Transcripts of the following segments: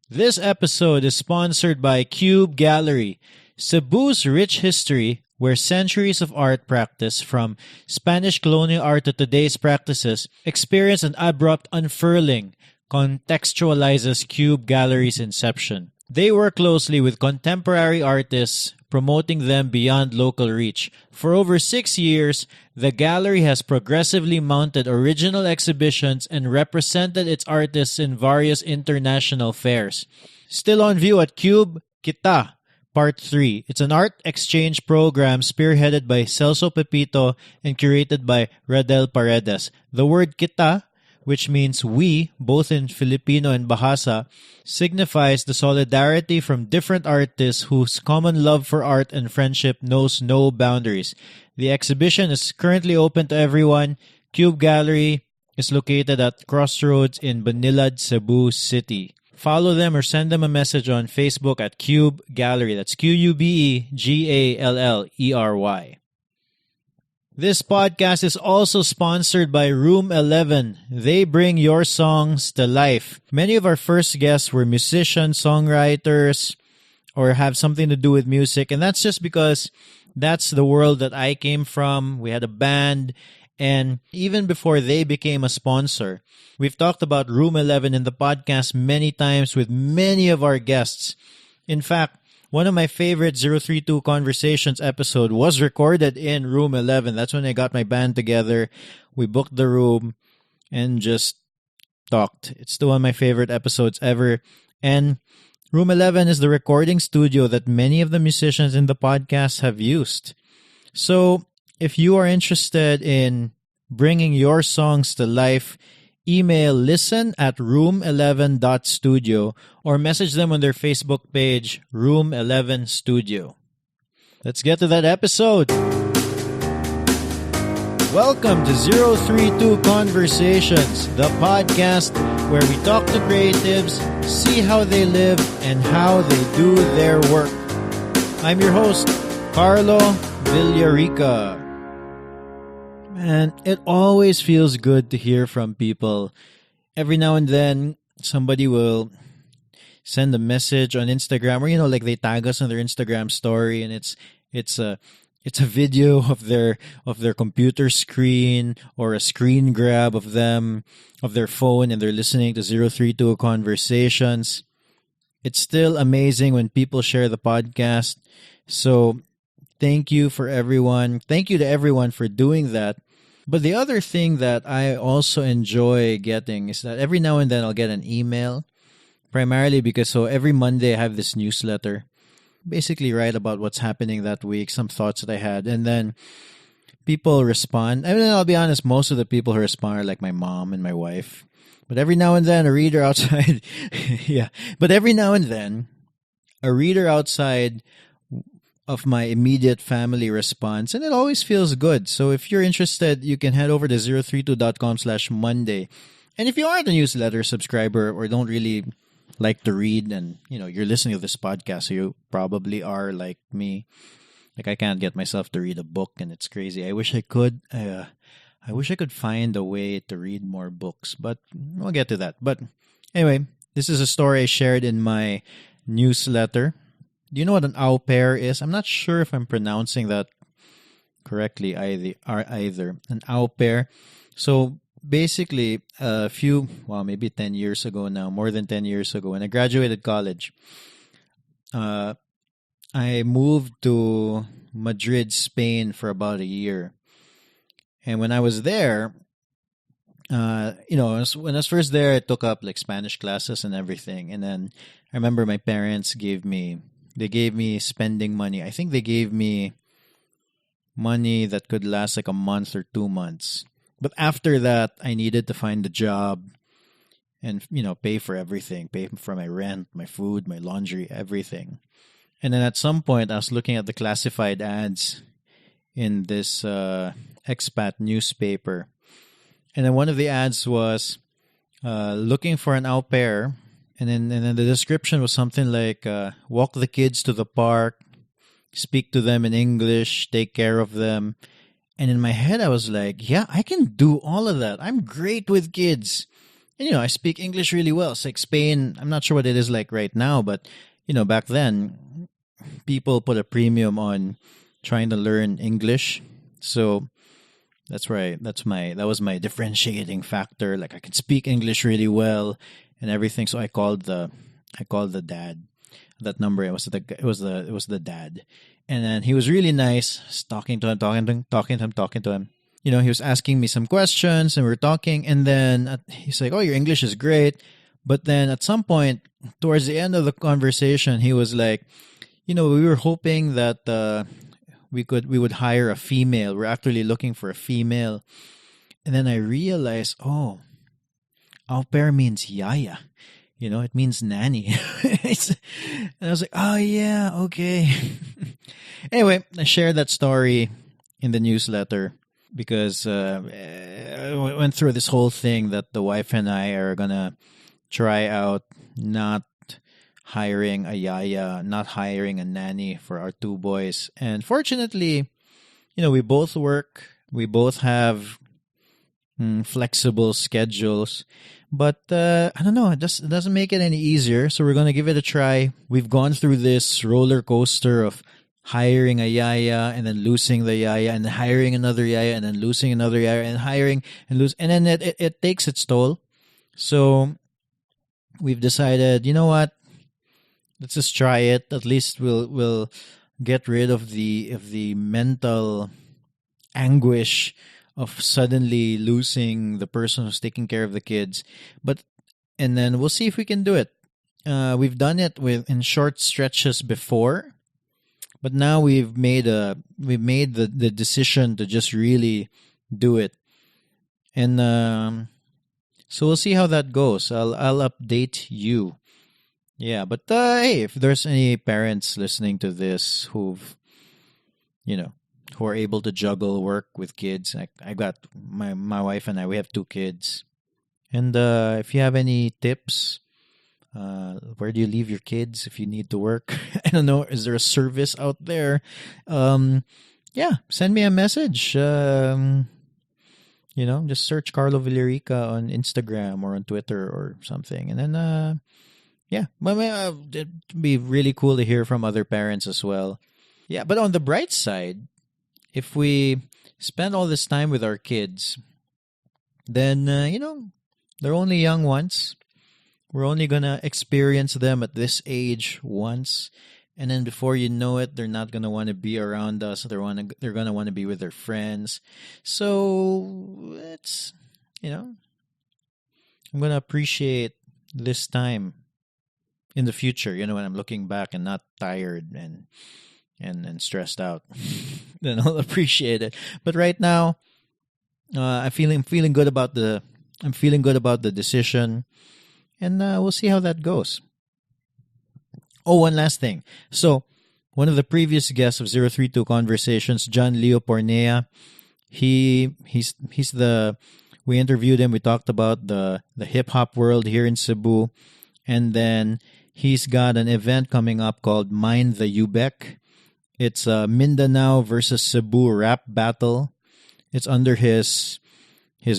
This episode is sponsored by Cube Gallery, Cebu's rich history where centuries of art practice from Spanish colonial art to today's practices experience an abrupt unfurling contextualizes Cube Gallery's inception. They work closely with contemporary artists, promoting them beyond local reach. For over 6 years, the gallery has progressively mounted original exhibitions and represented its artists in various international fairs. Still on view at Cube, Kita, Part 3. It's an art exchange program spearheaded by Celso Pepito and curated by Radel Paredes. The word Kita, which means we, both in Filipino and Bahasa, signifies the solidarity from different artists whose common love for art and friendship knows no boundaries. The exhibition is currently open to everyone. Cube Gallery is located at Crossroads in Banilad, Cebu City. Follow them or send them a message on Facebook at Cube Gallery. That's Qubegalery. This podcast is also sponsored by Room 11. They bring your songs to life. Many of our first guests were musicians, songwriters, or have something to do with music. And that's just because that's the world that I came from. We had a band. And even before they became a sponsor, we've talked about Room 11 in the podcast many times with many of our guests. In fact, one of my favorite Zerothreetwo Conversations episode was recorded in Room 11. That's when I got my band together. We booked the room and just talked. It's still one of my favorite episodes ever. And Room 11 is the recording studio that many of the musicians in the podcast have used. So if you are interested in bringing your songs to life, email listen@room11.studio or message them on their Facebook page, Room 11 Studio. Let's get to that episode. Welcome to Zerothreetwo Conversations, the podcast where we talk to creatives, see how they live, and how they do their work. I'm your host, Carlo Villarica. Man, it always feels good to hear from people. Every now and then, somebody will send a message on Instagram, or like they tag us on their Instagram story, and it's a video of their computer screen or a screen grab of their phone, and they're listening to Zerothreetwo Conversations. It's still amazing when people share the podcast. So thank you to everyone for doing that. But the other thing that I also enjoy getting is that every now and then I'll get an email, primarily because every Monday I have this newsletter, basically write about what's happening that week, some thoughts that I had, and then people respond. I mean, I'll be honest, most of the people who respond are like my mom and my wife. But every now and then a reader outside, a reader outside of my immediate family response, and it always feels good. So if you're interested, you can head over to zerothreetwo.com/Monday. And if you aren't a newsletter subscriber or don't really like to read, and you're listening to this podcast, so you probably are like me. Like, I can't get myself to read a book, and it's crazy. I wish I could. I wish I could find a way to read more books, but we'll get to that. But anyway, this is a story I shared in my newsletter. Do you know what an au pair is? I'm not sure if I'm pronouncing that correctly either. An au pair. So basically, maybe 10 years ago now, more than 10 years ago, when I graduated college, I moved to Madrid, Spain for about a year. And when I was there, when I was first there, I took up like Spanish classes and everything. And then I remember my parents gave me spending money. I think they gave me money that could last like a month or 2 months. But after that, I needed to find a job and, pay for everything, pay for my rent, my food, my laundry, everything. And then at some point, I was looking at the classified ads in this expat newspaper. And then one of the ads was looking for an au pair. And then the description was something like, walk the kids to the park, speak to them in English, take care of them. And in my head, I was like, yeah, I can do all of that. I'm great with kids. And, I speak English really well. It's like Spain, I'm not sure what it is like right now, but, back then, people put a premium on trying to learn English. So that was my differentiating factor. Like I could speak English really well and everything. So I called the dad. That number, it was the dad. And then he was really nice, just talking to him. He was asking me some questions and we were talking, and then he's like, "Oh, your English is great." But then at some point towards the end of the conversation, he was like, we were hoping that we would hire a female. We're actually looking for a female. And then I realized, oh, au pair means yaya. It means nanny. And I was like, oh yeah, okay. Anyway, I shared that story in the newsletter because I went through this whole thing that the wife and I are gonna try out not hiring a yaya, not hiring a nanny for our two boys. And fortunately, we both work. We both have flexible schedules. But I don't know, it doesn't make it any easier. So we're going to give it a try. We've gone through this roller coaster of hiring a yaya and then losing the yaya and then hiring another yaya and then losing another yaya and hiring and lose. And then it takes its toll. So we've decided, you know what? Let's just try it. At least we'll get rid of the mental anguish of suddenly losing the person who's taking care of the kids. And then we'll see if we can do it. We've done it in short stretches before, but now we've made the decision to just really do it. And so we'll see how that goes. I'll update you. Yeah, but hey, if there's any parents listening to this who are able to juggle work with kids, I got my wife and I, we have two kids. And if you have any tips, where do you leave your kids if you need to work? I don't know. Is there a service out there? Yeah, send me a message. Just search Carlo Villarica on Instagram or on Twitter or something. And then, yeah, but it'd be really cool to hear from other parents as well. Yeah, but on the bright side, if we spend all this time with our kids, then, they're only young once. We're only going to experience them at this age once. And then before you know it, they're not going to want to be around us. They're going to want to be with their friends. So it's, I'm going to appreciate this time in the future, when I'm looking back and not tired and stressed out. Then I'll appreciate it. But right now, I'm feeling good about the decision, and we'll see how that goes. Oh, one last thing. So, one of the previous guests of 032 Conversations, John Leo Pornea, we interviewed him. We talked about the hip hop world here in Cebu, and then he's got an event coming up called Mind the UBEC. It's a Mindanao versus Cebu rap battle. It's under his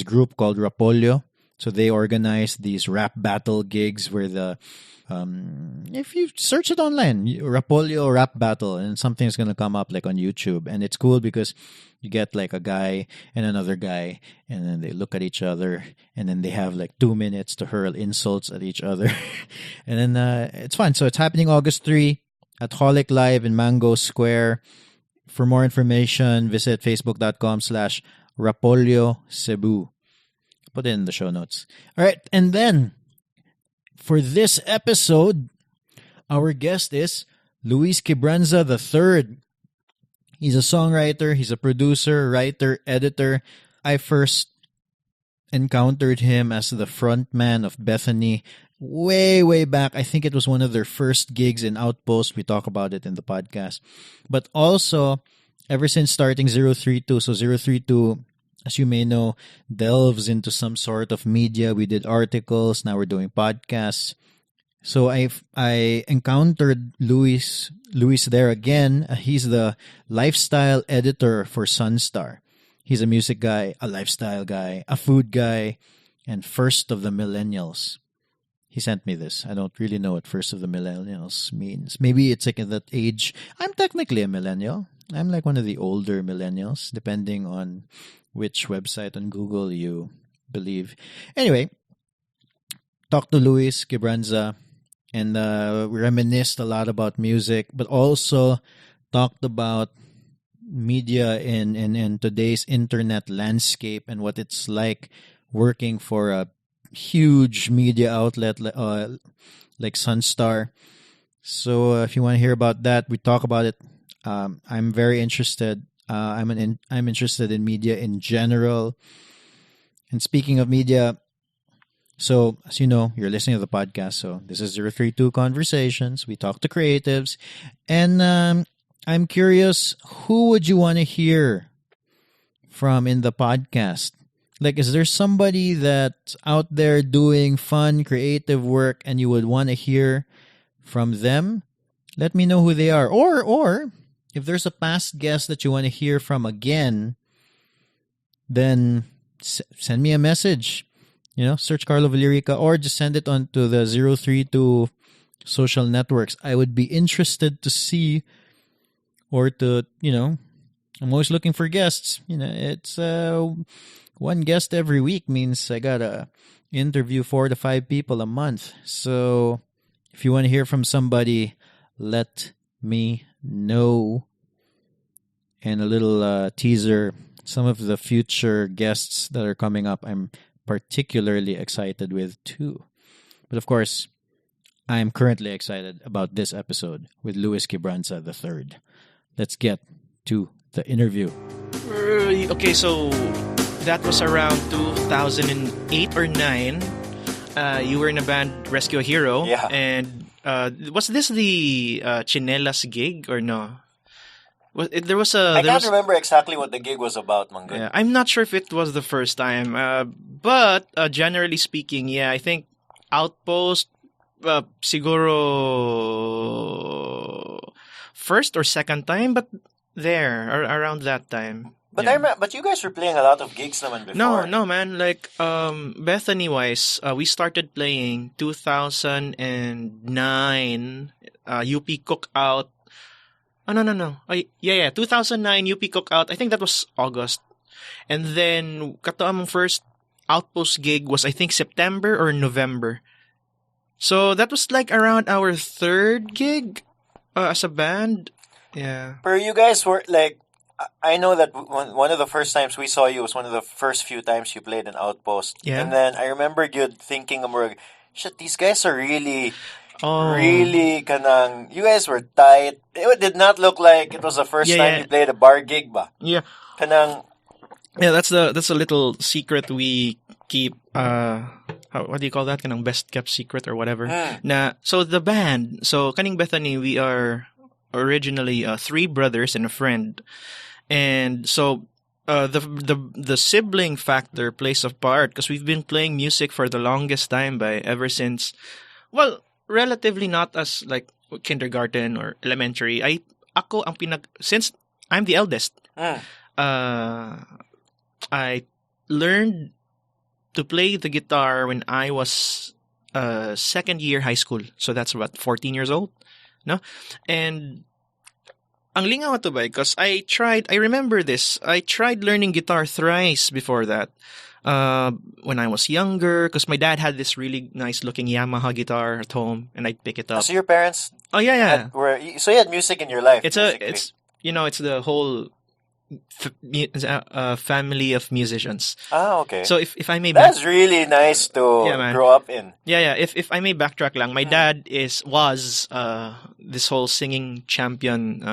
group called Rapolyo. So they organize these rap battle gigs where if you search it online, Rapolyo rap battle, and something's going to come up like on YouTube. And it's cool because you get like a guy and another guy, and then they look at each other, and then they have like 2 minutes to hurl insults at each other. And then it's fun. So it's happening August 3 at Holic Live in Mango Square. For more information, visit facebook.com/Rapolyo Cebu. Put it in the show notes. All right. And then for this episode, our guest is Luis Quibranza III. He's a songwriter. He's a producer, writer, editor. I first encountered him as the frontman of Bethany way, way back. I think it was one of their first gigs in Outpost. We talk about it in the podcast. But also, ever since starting 032, so 032, as you may know, delves into some sort of media. We did articles. Now we're doing podcasts. So I encountered Luis there again. He's the lifestyle editor for SunStar. He's a music guy, a lifestyle guy, a food guy, and first of the millennials. He sent me this. I don't really know what first of the millennials means. Maybe it's like in that age. I'm technically a millennial. I'm like one of the older millennials, depending on which website on Google you believe. Anyway, talked to Luis Quibranza and we reminisced a lot about music, but also talked about media in today's internet landscape and what it's like working for a huge media outlet like SunStar. So if you want to hear about that, we talk about it. I'm very interested. I'm interested in media in general. And speaking of media, so as you know, you're listening to the podcast. So this is 032 Conversations. We talk to creatives, and I'm curious, who would you want to hear from in the podcast? Like, is there somebody that's out there doing fun, creative work and you would want to hear from them? Let me know who they are. Or if there's a past guest that you want to hear from again, then send me a message. Search Carlo Villarica or just send it on to the 032 social networks. I would be interested to see or to, I'm always looking for guests. It's one guest every week means I gotta interview 4 to 5 people a month. So if you want to hear from somebody, let me know. And a little teaser, some of the future guests that are coming up, I'm particularly excited with too. But of course, I'm currently excited about this episode with Luis Quibranza III. Let's get to the interview. Okay, so that was around 2008 or 9. You were in a band, Rescue a Hero. Yeah. And was this the Chinelas gig or no? I can't remember exactly what the gig was about, Mango. Yeah, I'm not sure if it was the first time. But generally speaking, yeah, I think Outpost, siguro first or second time, but around that time. But yeah. but you guys were playing a lot of gigs naman before. No, man. Like, Bethany wise, we started playing 2009, UP Cookout. Oh, no. 2009 UP Cookout. I think that was August. And then, katoamong first Outpost gig was, I think, September or November. So, that was like around our third gig as a band. Yeah. But you guys were like, I know that one of the first times we saw you was one of the first few times you played in Outpost. Yeah. And then I remember you thinking, shit, these guys are really kanang, you guys were tight. It did not look like it was the first time you played a bar gig ba? Yeah. Kanang. Yeah, that's a little secret we keep, what do you call that? Kanang best kept secret or whatever. So the band, kaning Bethany, we are originally 3 brothers and a friend. And so the sibling factor plays a part because we've been playing music for the longest time ever since, well, relatively not as like kindergarten or elementary. Since I'm the eldest, I learned to play the guitar when I was second year high school. So that's what, 14 years old? No? And ang lingaw ato ba? Because I remember this. I tried learning guitar thrice before that. When I was younger, because my dad had this really nice looking Yamaha guitar at home, and I'd pick it up. So your parents? Oh yeah. So you had music in your life. It's the whole family of musicians. Ah, okay. So if I may, that's really nice to grow up in. Yeah. If I may backtrack lang, my dad was this whole singing champion.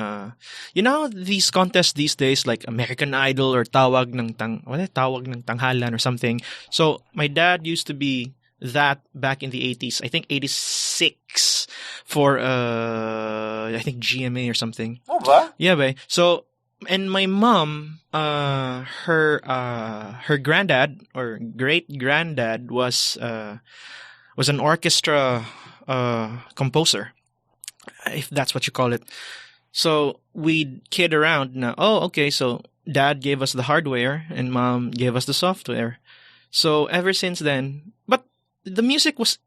These contests these days like American Idol or Tawag ng Tanghalan or something. So my dad used to be that back in the 80s. I think 86 for I think GMA or something. Oh, ba? Yeah, ba. So. And my mom, her granddad or great granddad was an orchestra composer, if that's what you call it. So we'd kid around. Now, so dad gave us the hardware and mom gave us the software. So ever since then, but the music was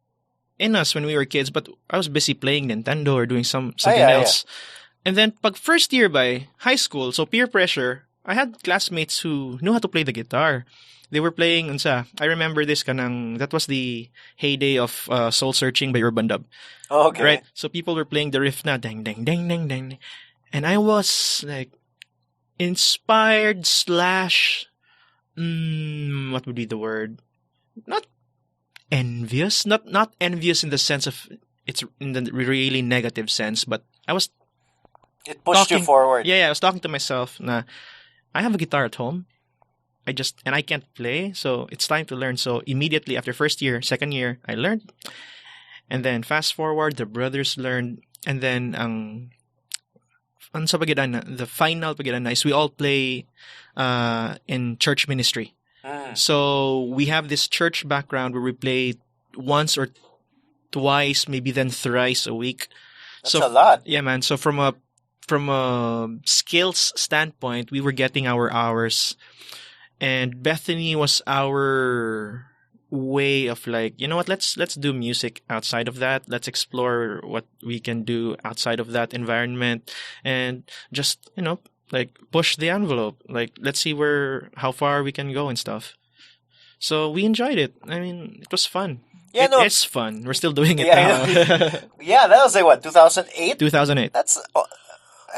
in us when we were kids, but I was busy playing Nintendo or doing something else. And then pag first year by high school, so peer pressure, I had classmates who knew how to play the guitar. They were playing, I remember this that was the heyday of Soul Searching by Urban Dub. Oh, okay. Right? So people were playing the riff na, dang, dang, dang, dang, dang. And I was like, inspired / what would be the word? Not envious. Not envious in the sense of, it's in the really negative sense, but it pushed you forward. Yeah, I was talking to myself na, I have a guitar at home. And I can't play, so it's time to learn. So immediately after first year, second year, I learned. And then fast forward, the brothers learned. And then the final pagidan is we all play in church ministry. So we have this church background where we play once or twice, maybe then thrice a week. That's a lot. Yeah, man. So from a skills standpoint, we were getting our hours. And Bethany was our way of like, you know what, let's do music outside of that. Let's explore what we can do outside of that environment and just, like push the envelope. Like, let's see how far we can go and stuff. So we enjoyed it. I mean, it was fun. Yeah, it's fun. We're still doing it now. Yeah, that was like what, 2008? 2008. That's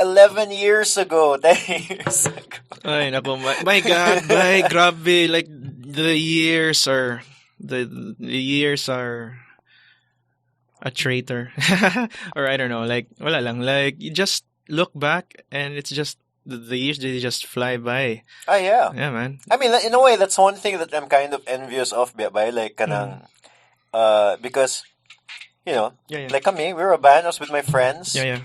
11 years ago, 10 years ago. Ay, nako, my God, grabe, like the years are a traitor. Or I don't know, like wala lang, like you just look back and it's just the years, they just fly by. Oh yeah. Yeah, man. I mean, in a way, that's one thing that I'm kind of envious of, by like kanang because like kami, we were a band. I was with my friends. Yeah.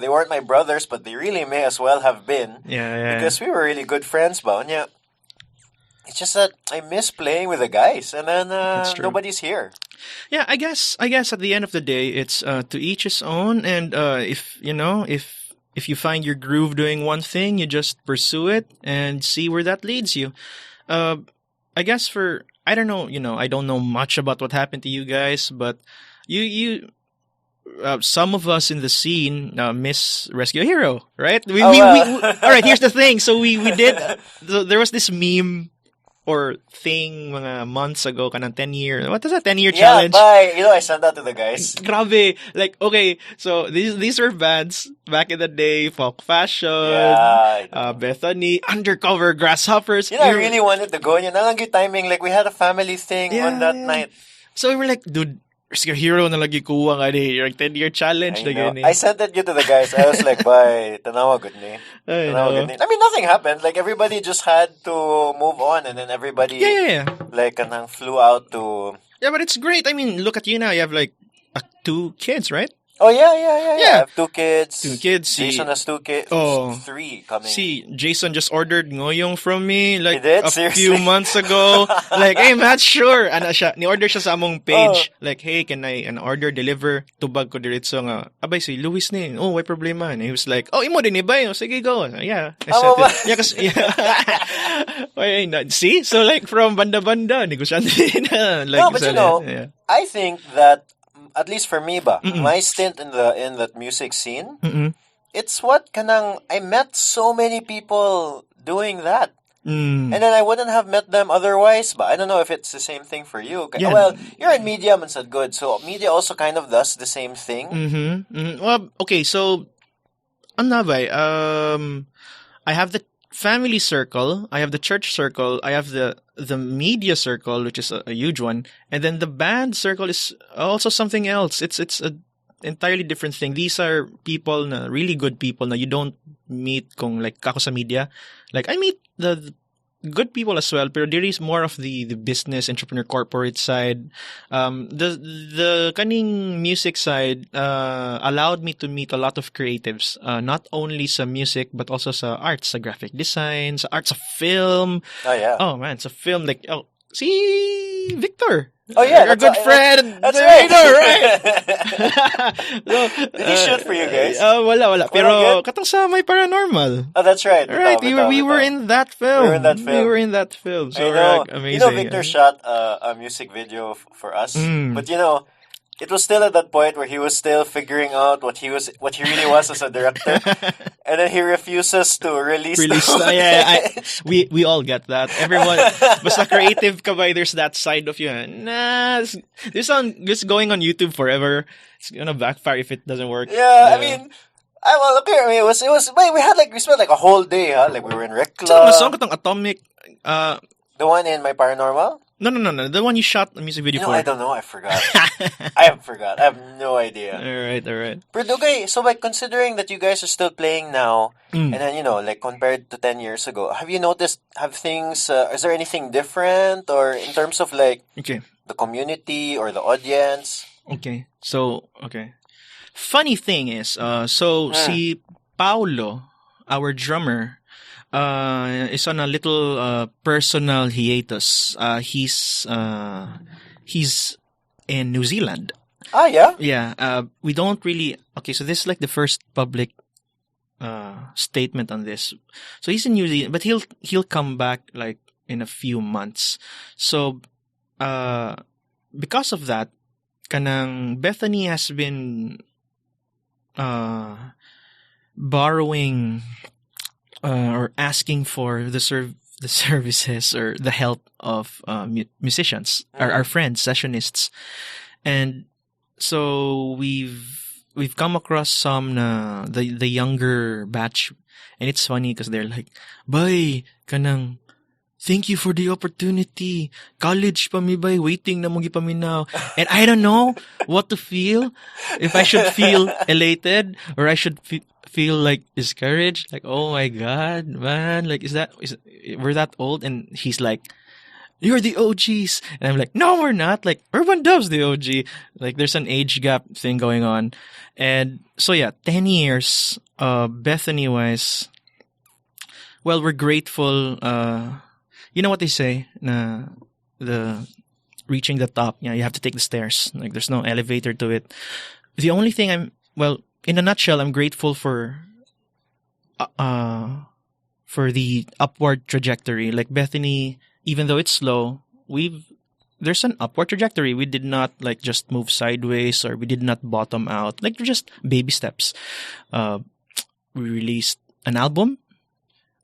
They weren't my brothers, but they really may as well have been. Yeah. Because we were really good friends, ba? Yeah. It's just that I miss playing with the guys, and then nobody's here. Yeah, I guess at the end of the day, it's to each his own. And if you find your groove doing one thing, you just pursue it and see where that leads you. I guess I don't know. I don't know much about what happened to you guys, but you. Some of us in the scene miss Rescue Hero, right? All right, here's the thing. So we did. There was this meme or thing mga months ago, kanang 10-year. What is that? 10-year challenge. Yeah, I sent that to the guys. Grabe. Like, okay, so these were bands back in the day, Folk Fashion, Bethany, Undercover, Grasshoppers. I really wanted to go. Nalang yung timing, like we had a family thing on that night. So we were like, dude, Rescue Hero na lagi kuha nga ni. Yung 10-year challenge na gani. I sent it to the guys. I was like, bye. Tanawa good ni. I mean, nothing happened. Like, everybody just had to move on. And then everybody, like, kanang flew out to... Yeah, but it's great. I mean, look at you now. You have, like, 2 kids, right? Oh, yeah. I have 2 kids. 2 kids. Jason has 2 kids. Oh. 3 coming. See, Jason just ordered ngoyong from me like Seriously? few months ago. Like, hey, Matt, sure. Ni-order siya sa among page. Like, hey, can I order, deliver? Tubag ko diretso nga. Abay, si Luis ni. Oh, why problema? And he was like, oh, imo din ibay. Oh, sige, go. Yeah. I sent it. Yeah, kasi, see? So, like, from banda-banda, negosyante na. Like, no, but I think that at least for me my stint in that music scene, it's what kanang I met so many people doing that. And then I wouldn't have met them otherwise, but I don't know if it's the same thing for you. Yeah. Well, you're in media, man said good. So media also kind of does the same thing. Well, okay, so I have the family circle, I have the church circle, I have the media circle, which is a huge one, and then the band circle is also something else. It's a entirely different thing. These are people na really good people na you don't meet kung like kako sa media. Like I meet the good people as well, pero there is more of the business, entrepreneur, corporate side. The kaning music side allowed me to meet a lot of creatives, not only sa music but also sa arts, sa graphic design, sa arts of film. Oh yeah. Oh man, sa film like see Victor. Oh yeah, Our good friend. That's right. Did he shoot for you guys? Wala. Pero katong sa may paranormal. Oh, that's right. Right, we were in that film. We were in that film. We were in that film. So I know. like, amazing. You know, Victor shot a music video for us, but you know, it was still at that point where he was still figuring out what he really was as a director, and then he refuses to release. We all get that. Everyone, basta creative ka ba, there's that side of you. Nah, this going on YouTube forever. It's gonna backfire if it doesn't work. Yeah. I mean, it was. Wait, we spent like a whole day, huh? Like we were in Rec Club. Saan masong katong Atomic? The one in My Paranormal. No. The one you shot a music video for. I don't know. I forgot. I have no idea. All right. But okay, so like considering that you guys are still playing now, and then you know, like compared to 10 years ago, have you noticed? Have things? Is there anything different, or in terms of like the community or the audience? Okay. So funny thing is, si Paulo, our drummer, is on a little personal hiatus. He's in New Zealand. Ah, yeah? Yeah. We don't really... Okay, so this is like the first public statement on this. So he's in New Zealand, but he'll come back like in a few months. So because of that, kanang Bethany has been borrowing or asking for the services or the help of musicians, our friends, sessionists, and so we've come across some the younger batch, and it's funny because they're like, "Bay, kanang thank you for the opportunity. College pa mi bay, waiting na mo pa mi now." And I don't know what to feel. If I should feel elated or I should feel like discouraged. Like, oh my God, man. Like, we're that old? And he's like, "You're the OGs." And I'm like, "No, we're not. Like, Urban Dub's the OG." Like, there's an age gap thing going on. And so yeah, 10 years, Bethany-wise, well, we're grateful. You know what they say? The reaching the top, you have to take the stairs. Like, there's no elevator to it. The only thing in a nutshell, I'm grateful for the upward trajectory. Like Bethany, even though it's slow, there's an upward trajectory. We did not like just move sideways, or we did not bottom out. Like, just baby steps. We released an album.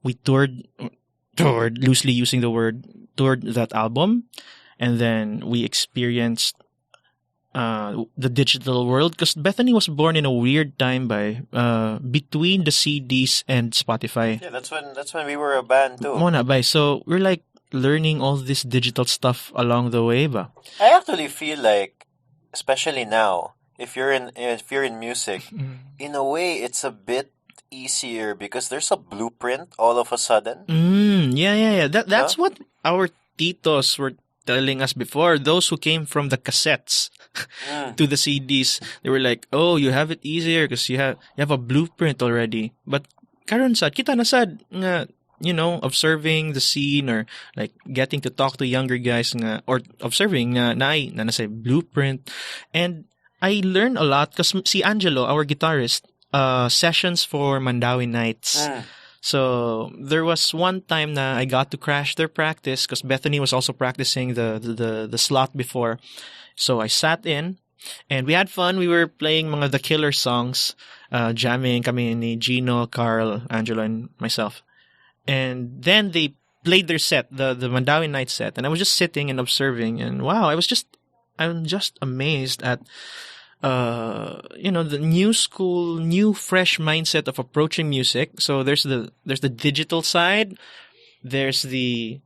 We toured, loosely using the word, toured that album. And then we experienced the digital world, because Bethany was born in a weird time between the CDs and Spotify. Yeah, that's when we were a band too. So we're like learning all this digital stuff along the way ba? I actually feel like, especially now, if you're in music, in a way it's a bit easier because there's a blueprint all of a sudden. Yeah. That's what our titos were telling us before. Those who came from the cassettes to the CDs, they were like, "Oh, you have it easier because you have a blueprint already." But karon sad kita na sad nga, observing the scene, or like getting to talk to younger guys nga, or observing na nasa blueprint. And I learned a lot because si Angelo, our guitarist, sessions for Mandawi nights. So there was one time na I got to crash their practice because Bethany was also practicing the slot before. So I sat in and we had fun. We were playing mga The Killer songs, jamming kami ni Gino, Carl, Angelo, and myself. And then they played their set, the Mandawi night set, and I was just sitting and observing, and wow, I'm just amazed at the new school, new fresh mindset of approaching music. So there's the digital side, there's the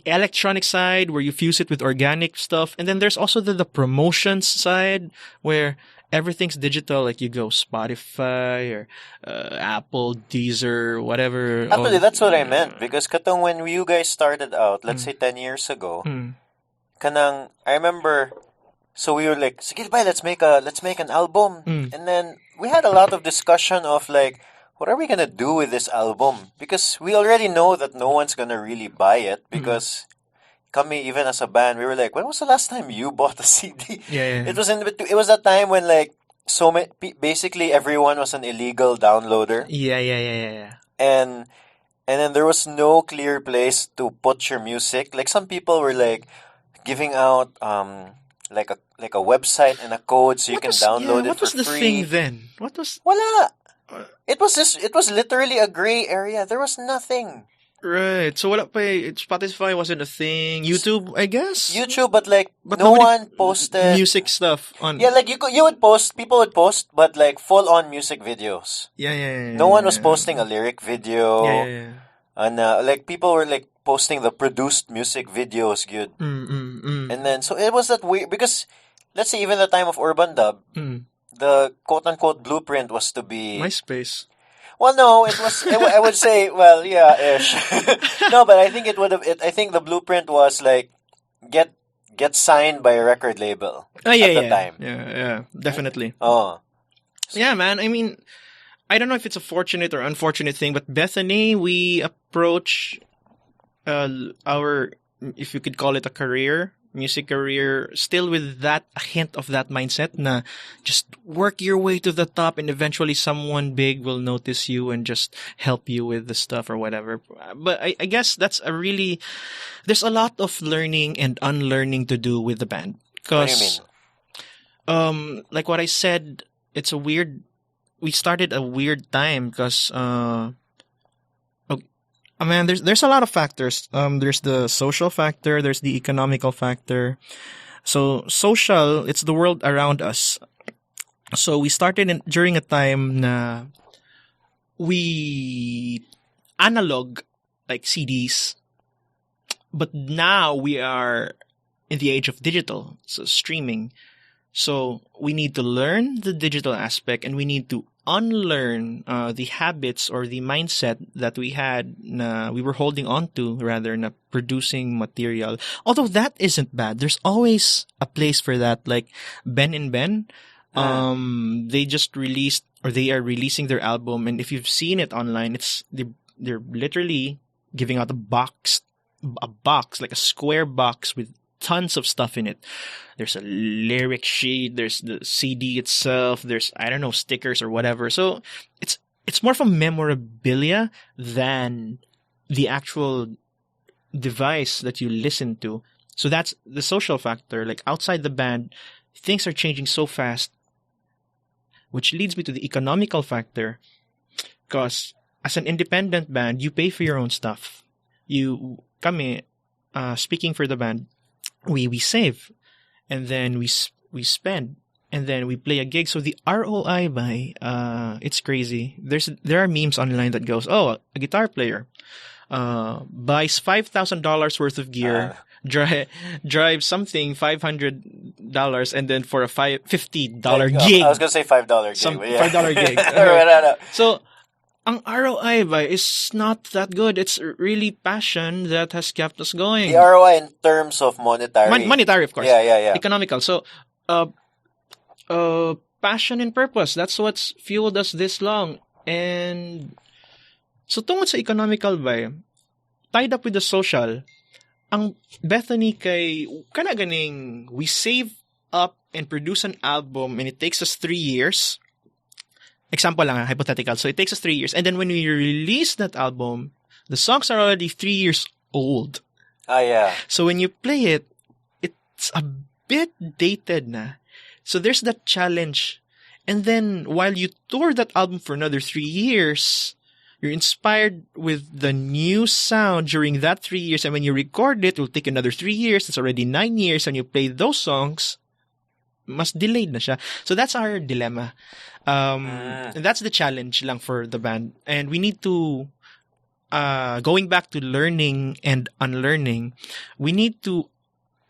electronic side where you fuse it with organic stuff, and then there's also the promotions side where everything's digital. Like, you go Spotify or Apple, Deezer, whatever. Actually, that's what I meant, because katong when you guys started out, let's say 10 years ago, kanang I remember. So we were like, "Sige, bye, let's make an album." And then we had a lot of discussion of like, what are we gonna do with this album? Because we already know that no one's gonna really buy it because kami, even as a band, we were like, when was the last time you bought a CD? Yeah. It was it was that time when like so many, basically everyone was an illegal downloader, Yeah. and then there was no clear place to put your music. Like some people were like giving out like a website and a code so you can download it what for was the free. thing then? What was... Wala. It was literally a gray area. There was nothing. Right. So wala pa Spotify wasn't a thing. YouTube, I guess? YouTube, but like But no nobody- one posted music stuff on... Yeah, like you would post, people would post, but like full on music videos. Yeah. No one was posting a lyric video. Yeah. And like people were like posting the produced music videos, good. Mm. And then so it was that weird because let's say even the time of Urban Dub, Mm. the quote unquote blueprint was to be MySpace. Well, no, it was. I would say, well, yeah, ish. No, but I think it would have. I think the blueprint was like get signed by a record label Oh, at the time. Yeah, definitely. Oh, Yeah, man. I mean, I don't know if it's a fortunate or unfortunate thing, but Bethany, we approach our, if you could call it a career, music career, still with that a hint of that mindset na just work your way to the top and eventually someone big will notice you and just help you with the stuff or whatever. But I guess that's there's a lot of learning and unlearning to do with the band. what do you mean? Like what I said, we started a weird time because, man, there's a lot of factors. There's the social factor, there's the economical factor. So social, it's the world around us. So we started during a time na we analog, like CDs, but now we are in the age of digital, so streaming. So we need to learn the digital aspect and we need to unlearn the habits or the mindset that we had we were holding on to rather na producing material. Although that isn't bad. There's always a place for that. Like Ben and Ben, they just released or they are releasing their album, and if you've seen it online, they're literally giving out a box like a square box with tons of stuff in it. There's a lyric sheet, there's the CD itself, there's, I don't know, stickers or whatever. So it's more from memorabilia than the actual device that you listen to. So that's the social factor. Like outside the band, things are changing so fast, which leads me to the economical factor. Because as an independent band, you pay for your own stuff. Speaking for the band, we save, and then we spend, and then we play a gig. So the ROI it's crazy. There are memes online that goes, oh, a guitar player buys $5,000 worth of gear, drives something $500, and then for a $50 gig. I was gonna say $5 gig. Yeah. $5 gig. No. So ang ROI is not that good. It's really passion that has kept us going. The ROI in terms of monetary. Monetary, of course. Yeah. Economical. So, passion and purpose. That's what's fueled us this long. And so, tungkol sa economical ba, tied up with the social, ang Bethany kay kana ganing we save up and produce an album and it takes us 3 years. Example lang, hypothetical. So it takes us 3 years. And then when we release that album, the songs are already 3 years old. Yeah. So when you play it, it's a bit dated na. So there's that challenge. And then while you tour that album for another 3 years, you're inspired with the new sound during that 3 years. And when you record it, it will take another 3 years. It's already 9 years. And you play those songs, mas delayed na siya. So that's our dilemma. And that's the challenge lang for the band. And we need to, going back to learning and unlearning, we need to,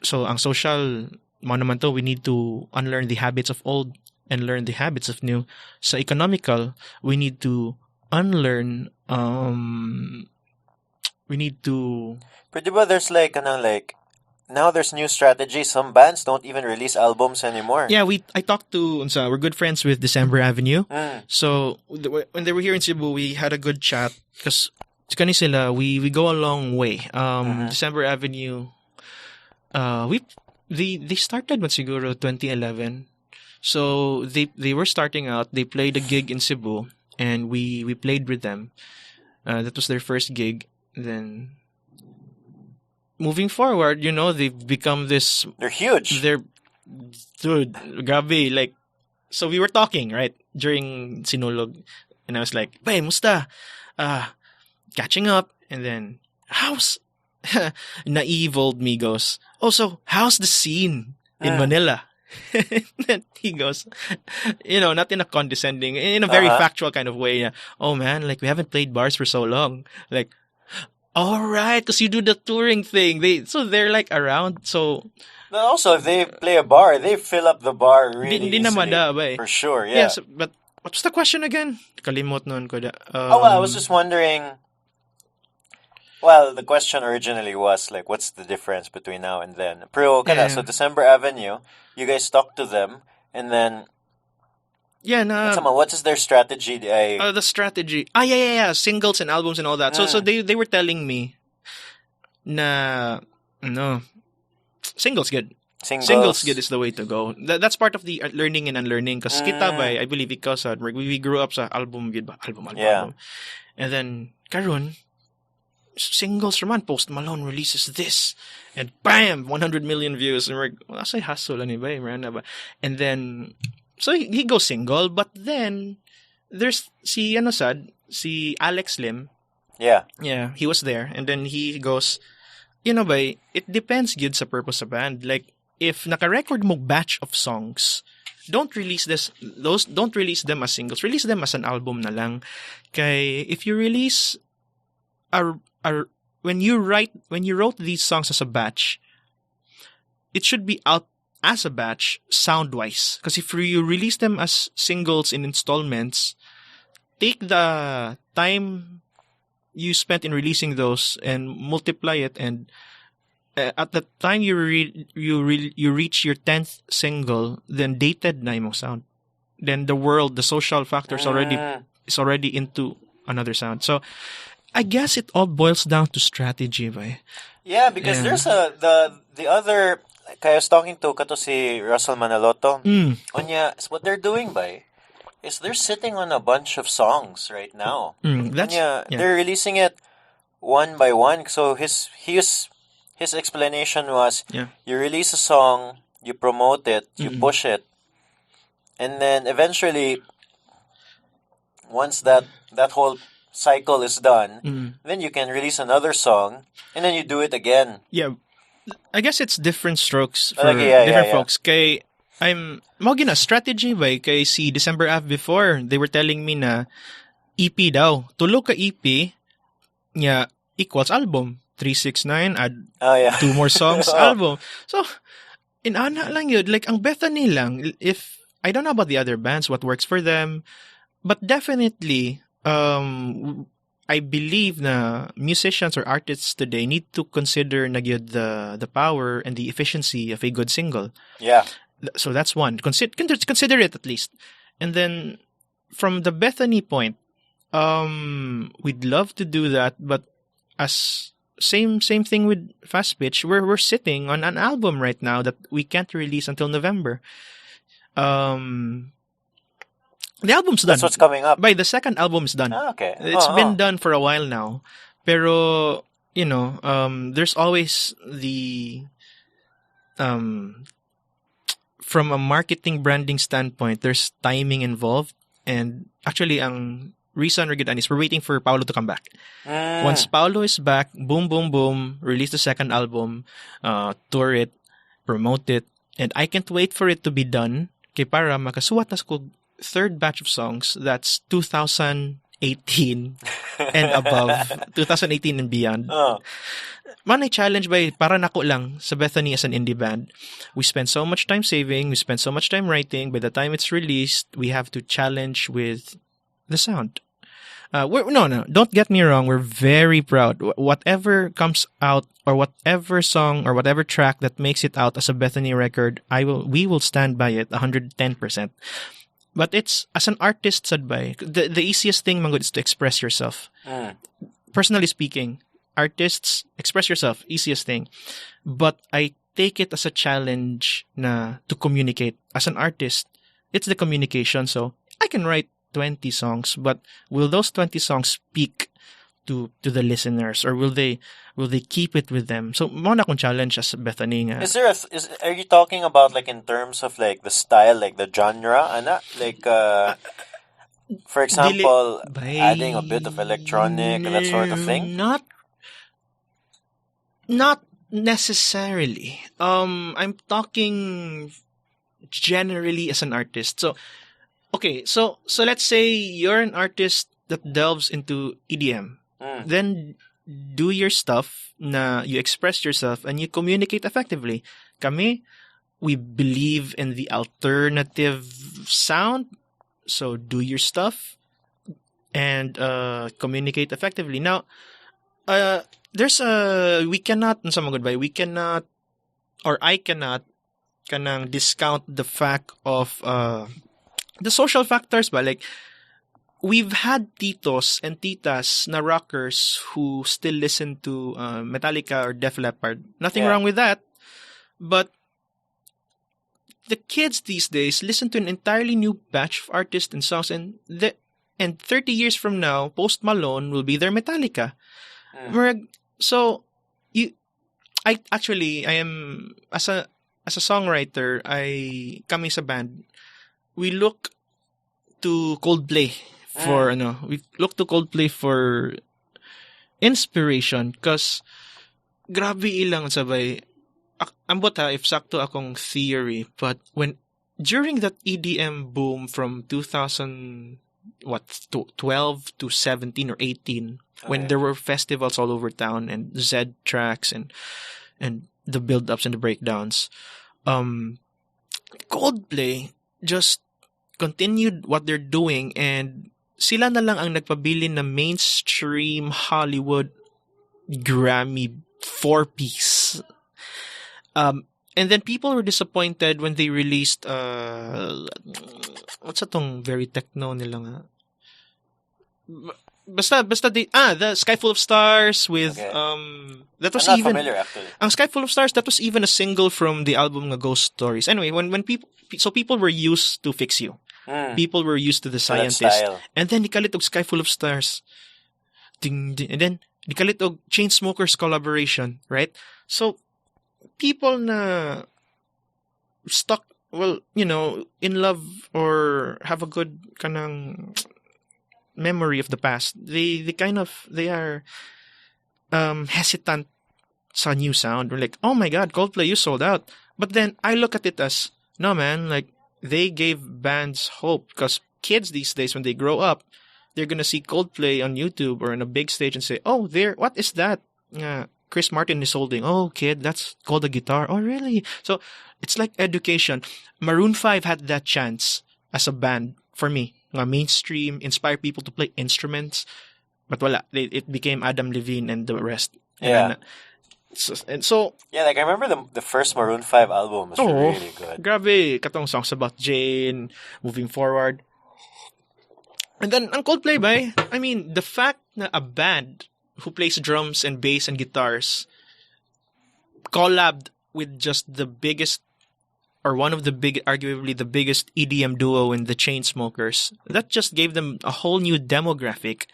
so ang social mo naman to, we need to unlearn the habits of old and learn the habits of new. Sa economical, we need to unlearn, we need to... But diba there's now there's new strategies. Some bands don't even release albums anymore. Yeah, I talked to, we're good friends with December Avenue. So, when they were here in Cebu, we had a good chat. Because, kani sila, we go a long way. December Avenue, they started with siguro 2011. So they were starting out. They played a gig in Cebu, and we played with them. That was their first gig. Then moving forward, they've become this. They're huge. Dude, grabe. Like, so we were talking right during Sinulog, and I was like, "Hey, musta? Catching up." And then how's naive old me goes, "Oh, so how's the scene in Manila?" And then he goes, not in a condescending, in a very factual kind of way. Oh man, like we haven't played bars for so long. Like, all right, because you do the touring thing. They're like around. So, but also, if they play a bar, they fill up the bar really easily. For sure, yeah. Yes, but what's the question again? Kalimot nun ko da. I was just wondering. Well, the question originally was like, what's the difference between now and then? So December Avenue, you guys talk to them, and then what is their strategy? The strategy. Yeah. Singles and albums and all that. So they were telling me, na no, singles good. Singles good is the way to go. That's part of the learning and unlearning. Because kita ba, I believe because we grew up sa album good ba, album. And then karon. Singles naman, Post Malone releases this, and bam, 100 million views, and we're like, say hustle anyway, man. And then, so he goes single, but then there's si Alex Lim. Yeah, he was there, and then he goes, it depends good sa purpose sa band. Like, if naka-record mo batch of songs, don't release them as singles, release them as an album na lang. Kay if you release when you wrote these songs as a batch, it should be out as a batch sound wise. Because if you release them as singles in installments, take the time you spent in releasing those and multiply it, and at the time you reach your 10th single, then dated na yung sound. Then the social factor is already into another sound. So I guess it all boils down to strategy, ba? Yeah, because there's the other. Kaya I was talking to si Russell Manaloto. Onya, what they're doing, ba, is they're sitting on a bunch of songs right now. They're releasing it one by one. So his explanation was, you release a song, you promote it, you push it, and then eventually, once that whole cycle is done, then you can release another song, and then you do it again. Yeah, I guess it's different strokes for different folks. Kay mo gina strategy ba kay si December Ave before, they were telling me na EP daw. Tulo ka EP nya equals album. 369 add 2 more songs album. So in ana lang yun, like ang Bethany lang, if I don't know about the other bands what works for them, but definitely I believe na musicians or artists today need to consider na gyud the power and the efficiency of a good single. Yeah. So that's one. Consider it at least. And then from the Bethany point, we'd love to do that, but as same thing with Fast Pitch, we're sitting on an album right now that we can't release until November. The album's done. That's what's coming up. By the second album is done. Okay. It's been done for a while now. Pero, there's always the, from a marketing branding standpoint, there's timing involved. And actually, ang reason we're good is we're waiting for Paolo to come back. Once Paolo is back, boom, boom, boom, release the second album, tour it, promote it. And I can't wait for it to be done. Kay para makasuwat nas ko third batch of songs that's 2018 and above, 2018 and beyond. Man, I challenge by para nako lang sa Bethany as an indie band. We spend so much time saving, we spend so much time writing. By the time it's released, we have to challenge with the sound. No, don't get me wrong. We're very proud. Whatever comes out, or whatever song, or whatever track that makes it out as a Bethany record, we will stand by it 110%. But it's, as an artist, sadbay, the easiest thing, Mangod, is to express yourself. Personally speaking, artists, express yourself, easiest thing. But I take it as a challenge to communicate. As an artist, it's the communication. So I can write 20 songs, but will those 20 songs speak to the listeners, or will they keep it with them? So mo na akong challenge as Bethany nga. Are you talking about like in terms of like the style, like the genre, ana? Like for example, adding a bit of electronic and that sort of thing? Not necessarily. I'm talking generally as an artist. So okay, so let's say you're an artist that delves into EDM. Then do your stuff na you express yourself and you communicate effectively. Kami, we believe in the alternative sound. So do your stuff and communicate effectively. Now, we cannot, or I cannot kanang discount the fact of the social factors ba, like we've had titos and titas na rockers who still listen to Metallica or Def Leppard. Nothing wrong with that. But the kids these days listen to an entirely new batch of artists and songs, and 30 years from now, Post Malone will be their Metallica. So I am as a songwriter, kami sa band, we look to Coldplay for inspiration, because grabe ilang sabay ambot if sakto akong theory, but during that EDM boom from 12 to 17 or 18, when there were festivals all over town and Z tracks and the build-ups and the breakdowns, Coldplay just continued what they're doing, and sila na lang ang nagpabili na mainstream Hollywood Grammy 4-piece. And then people were disappointed when they released what's atong very techno nila nga? Basta the Sky Full of Stars with that was I'm not even familiar actually. Ang Sky Full of Stars, that was even a single from the album nga Ghost Stories. Anyway, when people were used to Fix You. People were used to the Scientist. And then nikalit og Sky Full of Stars. Ding, ding, and then nikalit og Chainsmokers collaboration, right? So people na stuck, in love or have a good kanang memory of the past, they are hesitant sa new sound. We're like, oh my god, Coldplay, you sold out. But then I look at it as, no man, like they gave bands hope, because kids these days, when they grow up, they're gonna see Coldplay on YouTube or on a big stage and say, oh, what is that? Chris Martin is holding. Oh, kid, that's called a guitar. Oh, really? So it's like education. Maroon 5 had that chance as a band for me. Mainstream, inspire people to play instruments. But wala. It became Adam Levine and the rest. Yeah. And so yeah, like I remember the first Maroon 5 album was really good. Grabe. Katong songs about Jane, moving forward. And then, ang Coldplay ba? I mean, the fact na a band who plays drums and bass and guitars collabed with just the biggest, or one of the arguably the biggest EDM duo in the Chainsmokers, that just gave them a whole new demographic.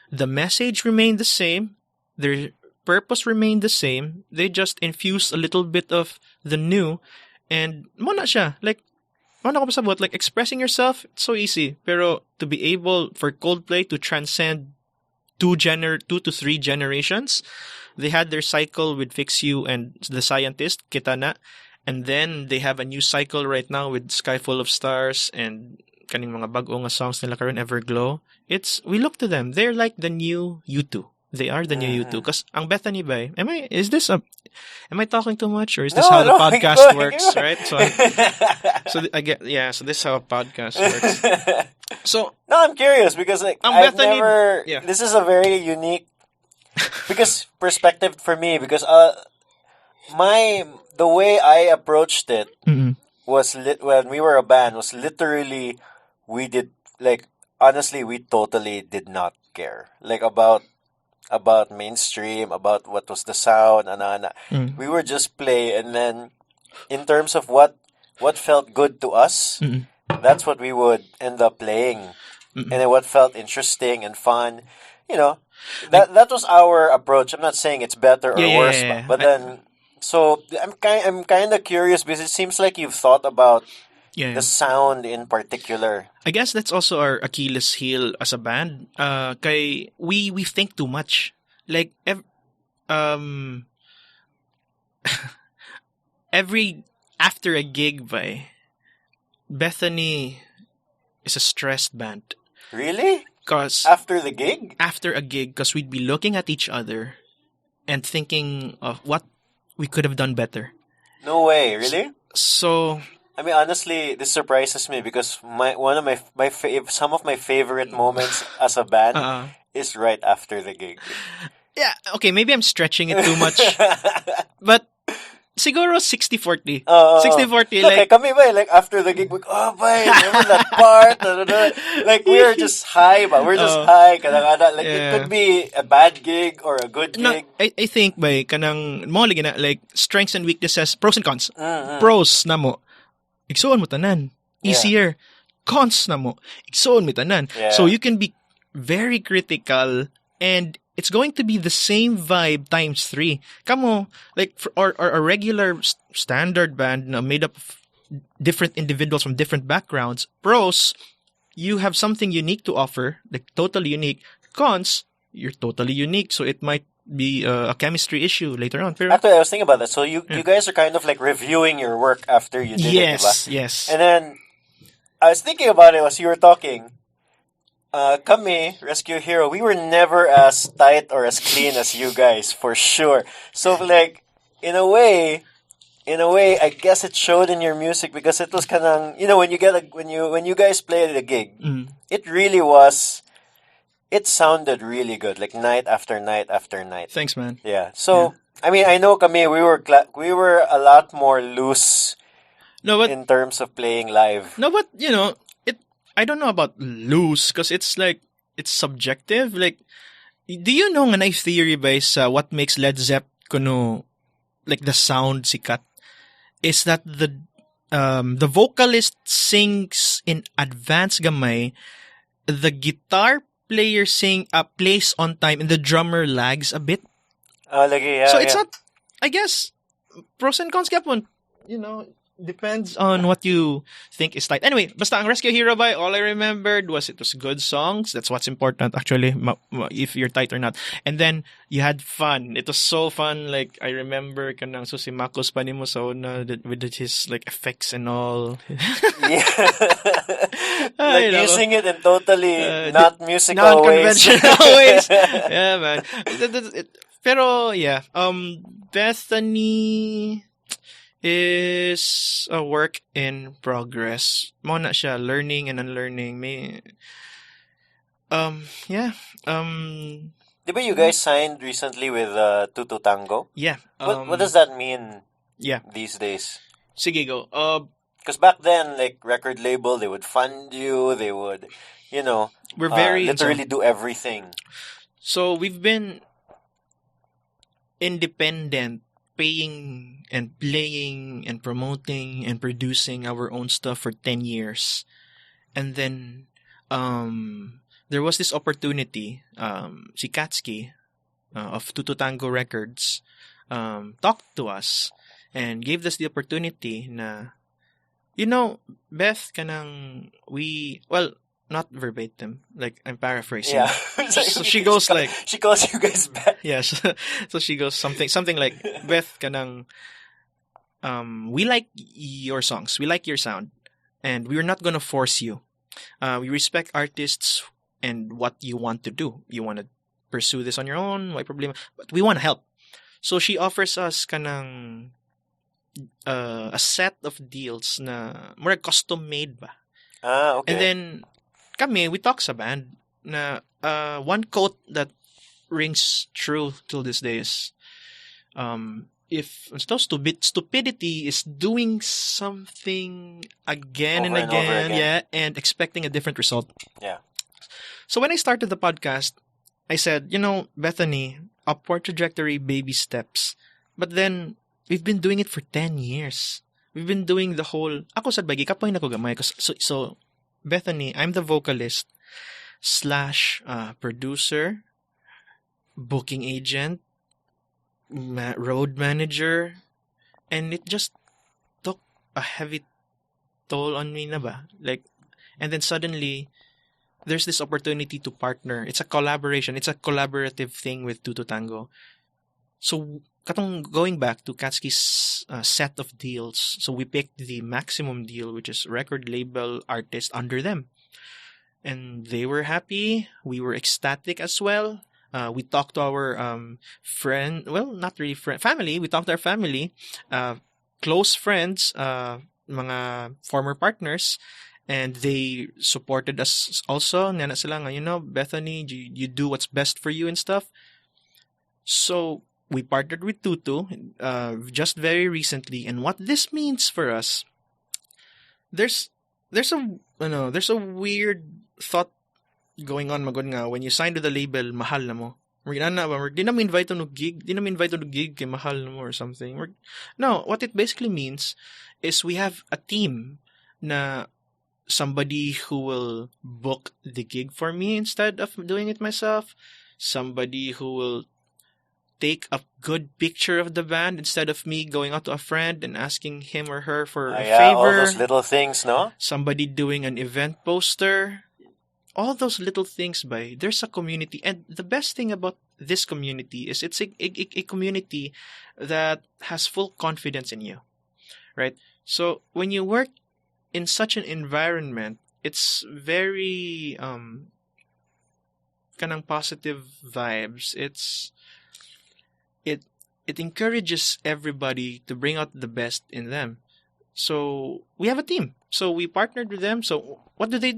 The message remained the same. Their purpose remained the same. They just infused a little bit of the new, and mo na siya. Like, ano ko pasabot? Like, expressing yourself, it's so easy. Pero to be able for Coldplay to transcend 2 to 3 generations, they had their cycle with Fix You and The Scientist, kita na. And then they have a new cycle right now with Sky Full of Stars and kaning mga bago nga songs nila karon, Everglow. We look to them. They're like the new U2. They are the new U2. Because ang Bethany ba, am I talking too much, or is this how the podcast works, right? So this is how a podcast works. So no, I'm curious because like Bethany, this is a very unique perspective for me, because the way I approached it was when we were a band was literally we totally did not care like about about mainstream, about what was the sound, ana. Mm. We would just play, and then in terms of what felt good to us, Mm-mm. that's what we would end up playing. Mm-mm. And then what felt interesting and fun, that was our approach. I'm not saying it's better or worse, Yeah. but then so I'm kind of curious because it seems like you've thought about Yeah. the sound in particular. I guess that's also our Achilles heel as a band. Kay we think too much. Like every after a gig by Bethany is a stressed band. Really? Cause After the gig? after a gig, because we'd be looking at each other and thinking of what we could have done better. No way, really? So I mean, honestly, this surprises me because some of my favorite moments as a band is right after the gig. yeah, okay, maybe I'm stretching it too much. But siguro 60-40. Oo. 60-40, Look, like, kami ba, like, after the gig, oh, boy, remember that part? Like, we're just high, ba? We're just high. Kadang-kadang, like, it Yeah. could be a bad gig or a good no, gig. I think by kanang mo lagi na like strengths and weaknesses, pros and cons. Pros na mo, igsuon mo tanan. Easier. Cons na mo, igsuon mo tanan. Yeah. So you can be very critical and it's going to be the same vibe times 3. Kamo, like or a regular standard band na made up of different individuals from different backgrounds. Pros, you have something unique to offer, like totally unique. Cons, you're totally unique, so it might be a chemistry issue later on. Pero, Actually, I was thinking about that. So you guys are kind of like reviewing your work after you did it, diba? yes. And then, I was thinking about it as you were talking. Kami, Rescue Hero, we were never as tight or as clean as you guys, for sure. So, like, in a way, I guess it showed in your music because it was kanang, when you guys played a gig, it really was, it sounded really good, like night after night after night. Thanks, man. Yeah. So, I mean, I know kami, we were a lot more loose No, but in terms of playing live. I don't know about loose because it's like it's subjective. Like, do you know nga na theory ba sa what makes Led Zepp kuno like the sound sikat is that the vocalist sings in advance gamay, the guitar player plays on time, and the drummer lags a bit. Lagi, yeah, So it's yeah. not, I guess, pros and cons kapon. Depends on what you think is tight. Anyway, basta ang Rescue Hero by, all I remembered was it was good songs. That's what's important, actually, if you're tight or not. And then, you had fun. It was so fun. Like, I remember kanang so si Marcos pa ni mo sa una with his, like, effects and all. Yeah. Ay, Like nako. using it in totally not musical ways. Non-conventional ways. Yeah, man. Pero, yeah. Bethany is a work in progress. Mo na siya, learning and unlearning. Yeah. Di ba you guys signed recently with Tutu Tango? Yeah. What does that mean Yeah. these days? Sige, go. Because back then, like, record label, they would fund you, they would, We're very literally do everything. So we've been independent, paying and playing and promoting and producing our own stuff for 10 years. And then there was this opportunity, si Katsuki of Tutu Tango Records talked to us and gave us the opportunity na, Beth, not verbatim, like I'm paraphrasing. Yeah. So she goes like, She calls you guys back. yeah, so she goes something like, Beth, kanang, we like your songs, we like your sound, and we're not gonna force you. We respect artists and what you want to do. You want to pursue this on your own, my problem, but we want to help. So she offers us kanang a set of deals na more custom made ba. Okay. And then we talk sa band na one quote that rings true till this day is if stupidity is doing something again Over and and over again, again. yeah, and expecting a different result. Yeah. So when I started the podcast, I said, Bethany, upward trajectory, baby steps. But then, we've been doing it for 10 years. We've been doing the whole, ako sa bagay, kapoy na ko gamay. So, Bethany, I'm the vocalist slash producer, booking agent, road manager, and it just took a heavy toll on me na ba? Like, and then suddenly, there's this opportunity to partner. It's a collaboration. It's a collaborative thing with Tuto Tango. So, katong going back to Katsuki's set of deals, so we picked the maximum deal, which is record label artist under them. And they were happy. We were ecstatic as well. We talked to our friend, well, not really friend, family. We talked to our family, close friends, mga former partners, and they supported us also. Nana sila nga, Bethany, you do what's best for you and stuff. So we partnered with Tutu just very recently, and what this means for us, there's a weird thought going on magod nga when you sign to the label, mahal na mo. Di na mo invite to gig kay mahal na mo or something. No, what it basically means is we have a team na somebody who will book the gig for me instead of doing it myself. Somebody who will take a good picture of the band instead of me going out to a friend and asking him or her for a favor. All those little things, no? Somebody doing an event poster. All those little things, there's a community. And the best thing about this community is it's a community that has full confidence in you, right? So when you work in such an environment, it's very kanang positive vibes. It encourages everybody to bring out the best in them. So we have a team. So we partnered with them. So what do? They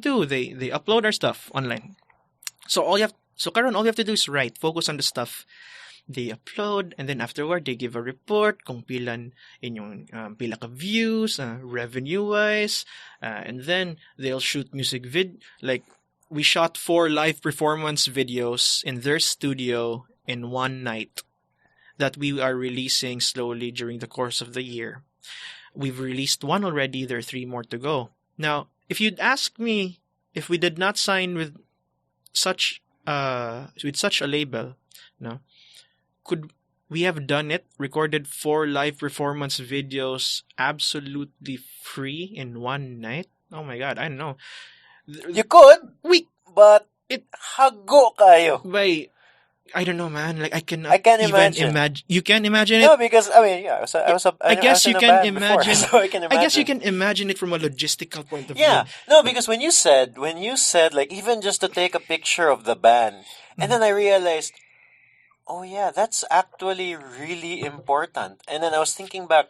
upload our stuff online. So Karon, all you have to do is focus on the stuff they upload, and then afterward they give a report kung pilan inyong pila ka views, revenue wise, and then they'll shoot music like we shot 4 live performance videos in their studio in one night that we are releasing slowly during the course of the year. We've released 1 already. There are 3 more to go. Now, if you'd ask me if we did not sign with such a label, no, could we have done it? Recorded 4 live performance videos absolutely free in one night? Oh my God, I don't know. You could, but it hago kayo. I don't know, man. Like I can't imagine. You can't imagine it. No, because I guess you can imagine. Before, so I can imagine. I guess you can imagine it from a logistical point of view. Yeah, no, because when you said like even just to take a picture of the band, and then I realized, oh yeah, that's actually really important. And then I was thinking back,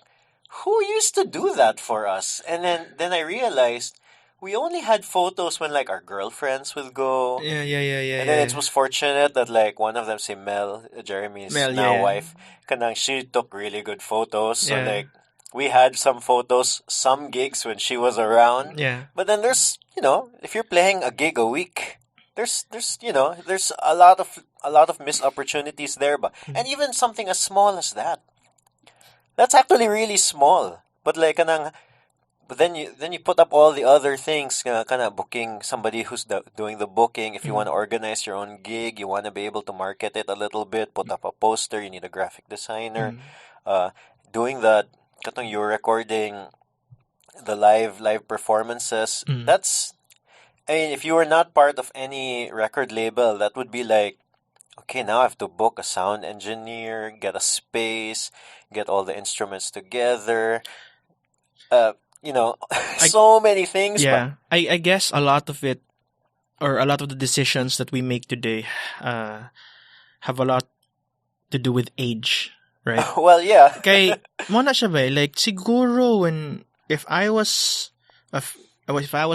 who used to do that for us? And then I realized, we only had photos when like our girlfriends would go. Yeah. And then it was fortunate that like one of them, say Mel, Jeremy's wife, kanang she took really good photos. So like we had some photos, some gigs when she was around. Yeah. But then there's if you're playing a gig a week, there's a lot of missed opportunities there. But and even something as small as that, that's actually really small. But like kanang. But then you put up all the other things, kind of booking somebody who's doing the booking. If you want to organize your own gig, you want to be able to market it a little bit, put up a poster, you need a graphic designer. Doing that, katong you're recording the live performances. That's, I mean, if you were not part of any record label, that would be like, okay, now I have to book a sound engineer, get a space, get all the instruments together. So many things. Yeah, but I guess a lot of it, or a lot of the decisions that we make today, have a lot to do with age, right? Well, yeah. Kay, mo na siya ba? Like siguro if I was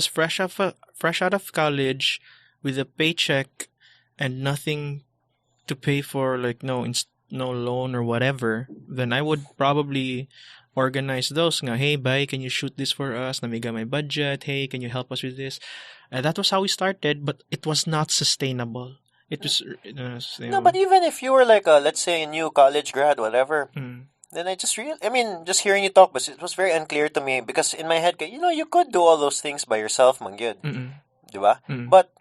fresh out of college with a paycheck and nothing to pay for, like no loan or whatever, then I would probably organize those nga, hey, bye, can you shoot this for us? Namiga my budget. Hey, can you help us with this? That was how we started, but it was not sustainable. It was, No, but even if you were like a, let's say, a new college grad, whatever, mm, then just hearing you talk, but it was very unclear to me because in my head, you could do all those things by yourself, mangyud, mm, diba? mm, But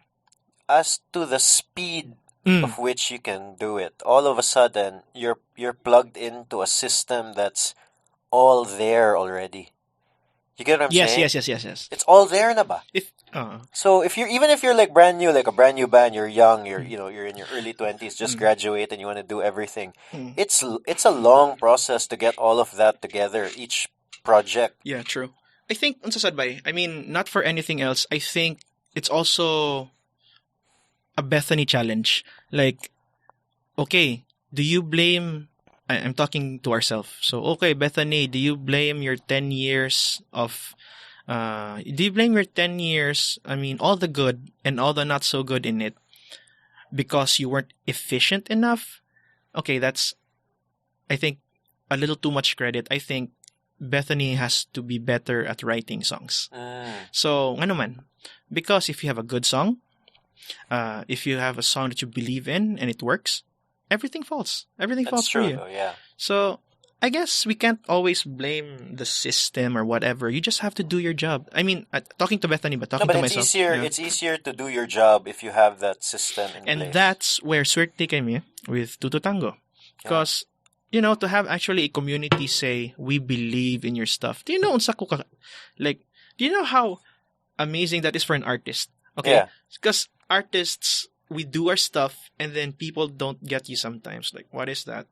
as to the speed mm. of which you can do it, all of a sudden you're plugged into a system that's all there already. You get what I'm Yes, saying? yes. It's all there na ba? If So if you're like brand new, like a brand new band, you're young, you're in your early 20s, just graduate and you want to do everything. Mm. It's a long process to get all of that together, each project. yeah, true. I think unsa sad bay. I mean, not for anything else. I think it's also a Bethany challenge. Like, okay, do you blame? I'm talking to ourselves. So, okay, Bethany, do you blame your 10 years of? Do you blame your 10 years? I mean, all the good and all the not so good in it, because you weren't efficient enough. Okay, that's, I think, a little too much credit. I think Bethany has to be better at writing songs. So, ano man, because if you have a good song, if you have a song that you believe in and it works, everything falls. Everything falls That's for true, you. though, yeah. So, I guess we can't always blame the system or whatever. You just have to do your job. I mean, talking to Bethany, but No, talking but to it's myself. easier. yeah. It's easier to do your job if you have that system in And place. that's where Swerte came in with Tutu Tango. Because, to have actually a community say, we believe in your stuff. Do you know, like, do you know how amazing that is for an artist? Okay? Yeah. Because artists, we do our stuff and then people don't get you sometimes. Like, what is that?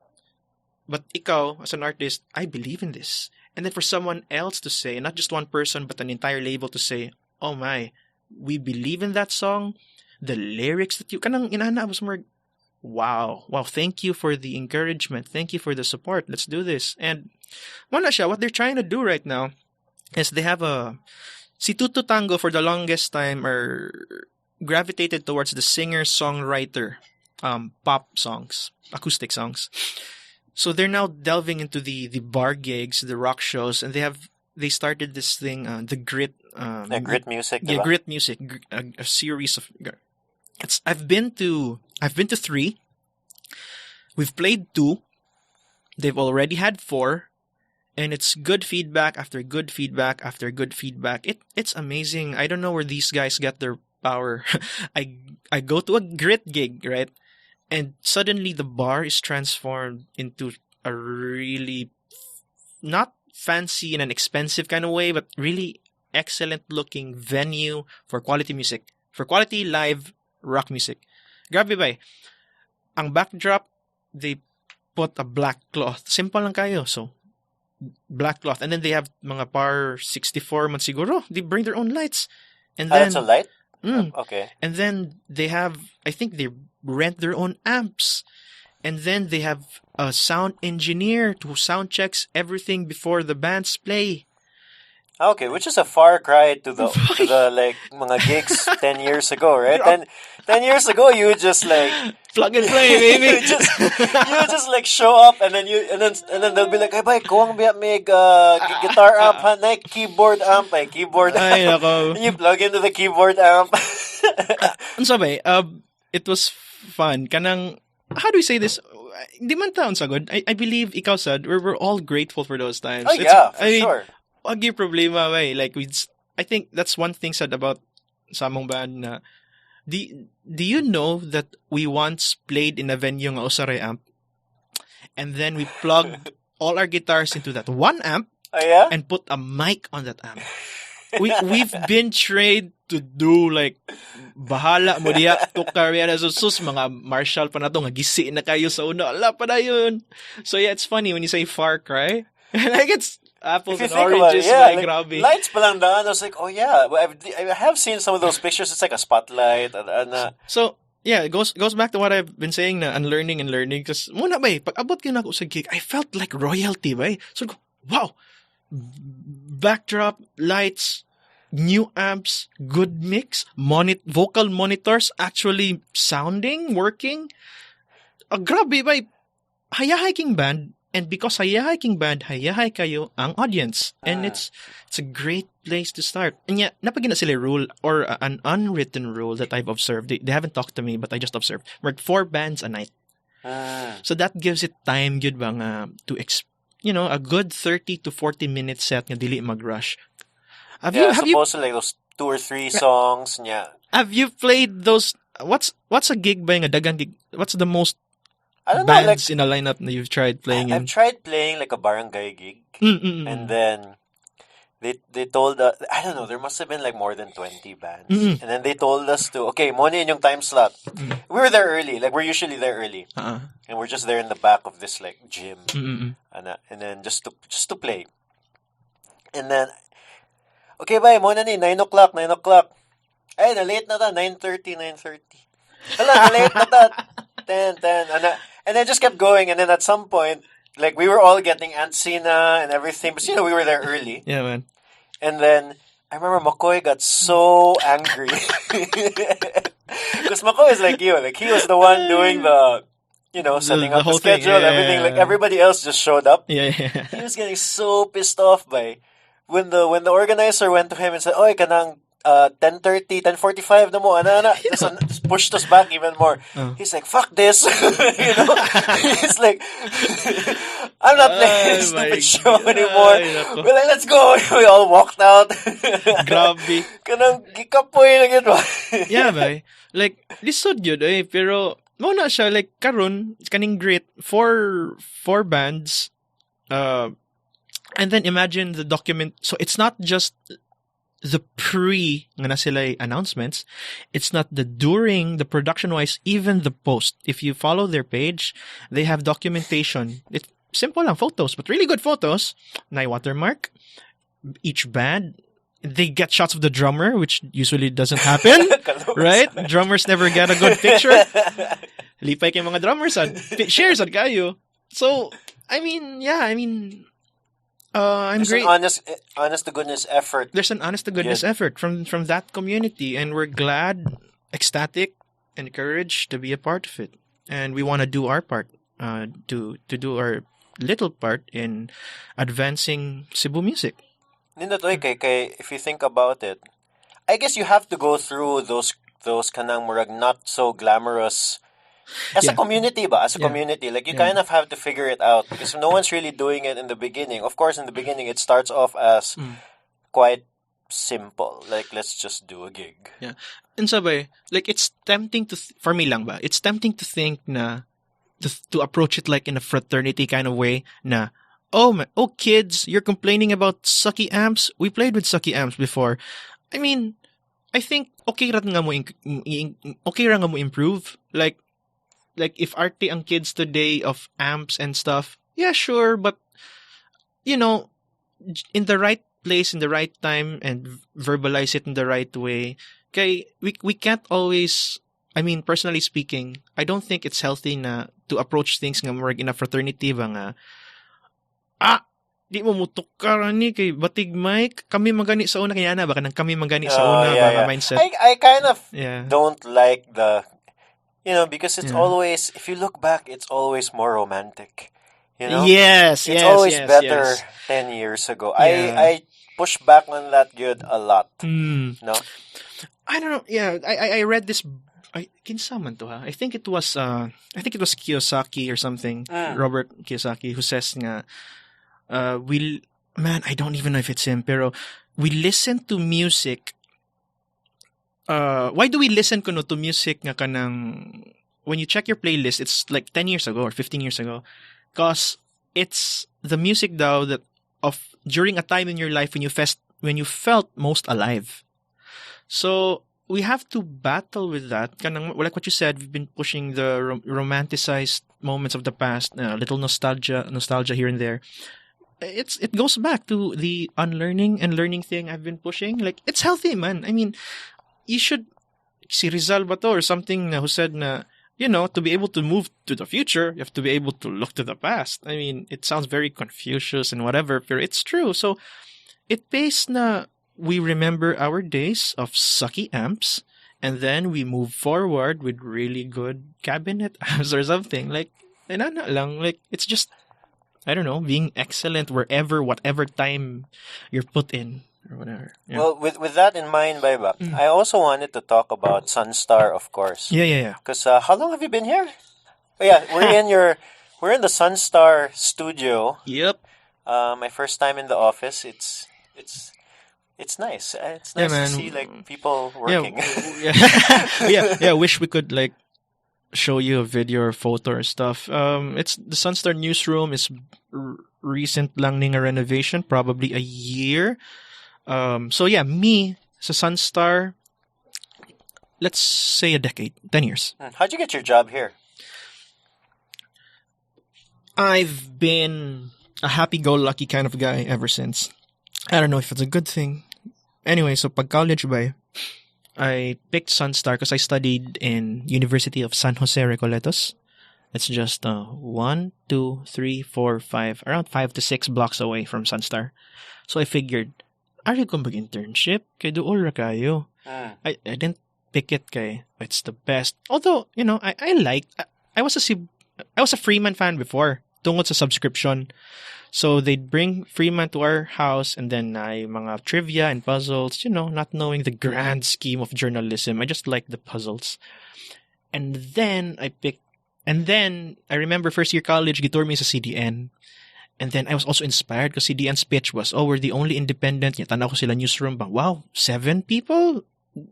But ikaw, as an artist, I believe in this. And then for someone else to say, not just one person, but an entire label to say, oh my, we believe in that song. The lyrics that you, kanang inana was more, wow, thank you for the encouragement. Thank you for the support. Let's do this. And wala siya, what they're trying to do right now is they have si Tutu Tango for the longest time are gravitated towards the singer-songwriter pop songs, acoustic songs. So they're now delving into the bar gigs, the rock shows, and they started this thing, the grit, Grit music, yeah, diba? grit music, a series of. I've been to 3. We've played 2. They've already had 4, and it's good feedback after good feedback after good feedback. It's amazing. I don't know where these guys get their power. I go to a grit gig, right? And suddenly the bar is transformed into a really not fancy in an expensive kind of way, but really excellent looking venue for quality music, for quality live rock music. Grabe ba? Ang backdrop, they put a black cloth. Simple lang kayo. So, black cloth. And then they have mga par 64 man siguro. They bring their own lights. And then, that's a light? Okay. And then they have, I think they rent their own amps. And then they have a sound engineer who sound checks everything before the bands play. Okay, which is a far cry to the like mga gigs 10 years ago, right? 10 years ago you would just like plug and play, baby. you would just like show up and then they'll be like, "Hey, bay, kuwang biya mig guitar amp, ha, na keyboard amp, keyboard." Ay, nako. And you plug into the keyboard amp. Unsa ba? It was fun. Kanang, how do we say this? Di man taon sagod. I believe ikaw sad. We're all grateful for those times. Oh yeah, for sure. Wag yung problema ba? Like I think that's one thing said about samong band na. Do you know that we once played in a venue ng Osare amp, and then we plugged all our guitars into that one amp, and put a mic on that amp. We've been trained to do like bahala mo diya to carry na sus mga Marshall pa na to nga gisi na kayo sa una, ala pa na yun. So yeah, it's funny when you say far cry. Like it's apples and oranges, like grabe. Lights pa lang daan. I was like, oh yeah, I have seen some of those pictures. It's like a spotlight. So yeah, it goes back to what I've been saying na unlearning and learning. Because muna ba, pag abot ka na ako sa gig, I felt like royalty ba. So wow, backdrop, lights, new amps, good mix, vocal monitors actually sounding, working. Grabe ba, hiking band. And because hayahay king band, hayahay kayo ang audience. And it's a great place to start. And yeah, napagin na sila rule or an unwritten rule that I've observed. They haven't talked to me, but I just observed. We're 4 bands a night. So that gives it time, good ba nga, to a good 30 to 40 minute set nga dili mag-rush. Have you like those 2 or 3 songs. Yeah. Have you played those? What's a gig ba nga dagang gig? What's the most I don't bands know, like, in a lineup that you've tried playing in? I've tried playing like a barangay gig, and then they told us, I don't know, there must have been like more than 20 bands, and then they told us to, okay, muna in yung time slot. We were there early, like we're usually there early, and we're just there in the back of this like gym, and then just to play, and then okay, bye, muna ni 9 o'clock. Ay, na late na ta, 9:30. Hala, na late na ta, 10, and then just kept going, and then at some point, like, we were all getting antsy na and everything, but we were there early. Yeah, man. And then, I remember McCoy got so angry. Because McCoy is like you, like, he was the one doing the, setting up the schedule, everything, like, everybody else just showed up. Yeah. He was getting so pissed off by, when the organizer went to him and said, "Oy, kanang 10:30, 10:45 na mo, ana. Just pushed us back even more. He's like, fuck this. He's like, I'm not playing this stupid show anymore. We're like, let's go. We all walked out. Grabe. Kanang gikapoy na gid ba? Yeah, bay. Like, lisod yun pero mo na siya, like, karon kaning great, four bands, and then imagine the document. So it's not just the nga na sila announcements. It's not the during, the production-wise, even the post. If you follow their page, they have documentation. It's simple lang, photos, but really good photos. Na watermark. Each band, they get shots of the drummer, which usually doesn't happen. Right? Drummers never get a good picture. Lipay kay mga drummers shares at kayo. So, There's great. an honest to goodness effort. There's an honest to goodness effort from that community, and we're glad, ecstatic, encouraged to be a part of it. And we want to do our part, to do our little part in advancing Cebu music. Kay, if you think about it, I guess you have to go through those kanang murag not so glamorous. As a community, community, like, you kind of have to figure it out because no one's really doing it in the beginning. Of course, in the beginning, it starts off as quite simple. Like, let's just do a gig. Yeah. And sabay, like, it's tempting for me lang ba, it's tempting to think na, to approach it like in a fraternity kind of way na, oh kids, you're complaining about sucky amps? We played with sucky amps before. I mean, I think okay ra nga mo improve. Like if arte ang kids today of amps and stuff, yeah, sure, but in the right place, in the right time, and verbalize it in the right way. Okay, we can't always. I mean, personally speaking, I don't think it's healthy na to approach things nga more in a fraternity ba nga. Di mo mutok ka ni kay batig mic, kami magani sa una kaya na baka nang kami magani sa una baka mindset. I kind of don't like the. Because it's always, if you look back, it's always more romantic. Yes, it's always better 10 years ago. Yeah. I push back on that good a lot. No, I don't know. Yeah, I read this. Kinsa man to ha? I think it was Kiyosaki or something. Robert Kiyosaki, who says nga, I don't even know if it's him, pero we listen to music. Why do we listen to music nga kanang, when you check your playlist, it's like 10 years ago or 15 years ago, because it's the music daw that of during a time in your life when you felt most alive. So we have to battle with that. Kanang, like what you said, we've been pushing the romanticized moments of the past, a little nostalgia here and there. It goes back to the unlearning and learning thing I've been pushing. Like, it's healthy, man. I mean, you should, si Rizal ba to or something who said na, to be able to move to the future, you have to be able to look to the past. I mean, it sounds very Confucius and whatever, but it's true. So, it pays na we remember our days of sucky amps, and then we move forward with really good cabinet amps or something. Like, lang, like, it's just I don't know, being excellent whatever time you're put in or whatever. Yeah. Well, with that in mind, Baiba, I also wanted to talk about SunStar, of course. Yeah. Because how long have you been here? Oh, yeah, we're in the SunStar studio. Yep. My first time in the office. It's nice. It's nice to see like people working. Yeah. Wish we could like show you a video or photo or stuff. It's the SunStar newsroom is recent lang ning a renovation, probably a year. So yeah, me sa SunStar, let's say a decade, 10 years. How'd you get your job here? I've been a happy-go-lucky kind of guy ever since. I don't know if it's a good thing. Anyway, so pag college ba, I picked SunStar because I studied in University of San Jose Recoletos. It's just 1, 2, 3, 4, 5, around 5 to 6 blocks away from SunStar. So I figured, ari ko mag-internship? Kay dool ra kayo. I didn't pick it kay it's the best. Although, you know, I was a Freeman fan before, tungod sa subscription. So they'd bring Freeman to our house and then mga trivia and puzzles, you know, not knowing the grand scheme of journalism. I just liked the puzzles. And then I remember first year college, gitur mi sa CDN. And then I was also inspired because CDN's pitch was, we're the only independent. Tanaw ko sila newsroom. Bang, wow, 7 people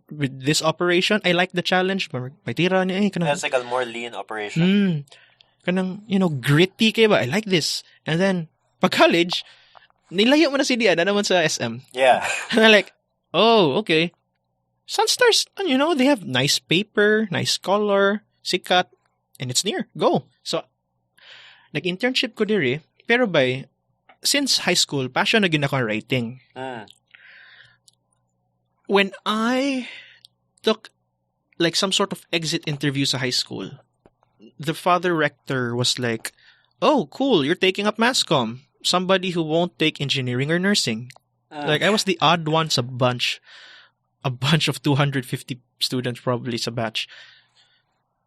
with this operation. I like the challenge. May tira niya. That's like a more lean operation. Kanang, you know, gritty kayo ba? I like this. And then, pag college, nilayo mo na CDN na naman sa SM. Yeah. And I'm like, oh, okay. SunStars, you know, they have nice paper, nice color, sikat, and it's near. Go. So, nag-internship ko diri, pero by, since high school, passion na gina ko ang writing. When I took like some sort of exit interview sa high school, the father rector was like, oh, cool, you're taking up mass comm. Somebody who won't take engineering or nursing. Like, I was the odd one sa bunch. A bunch of 250 students probably sa batch.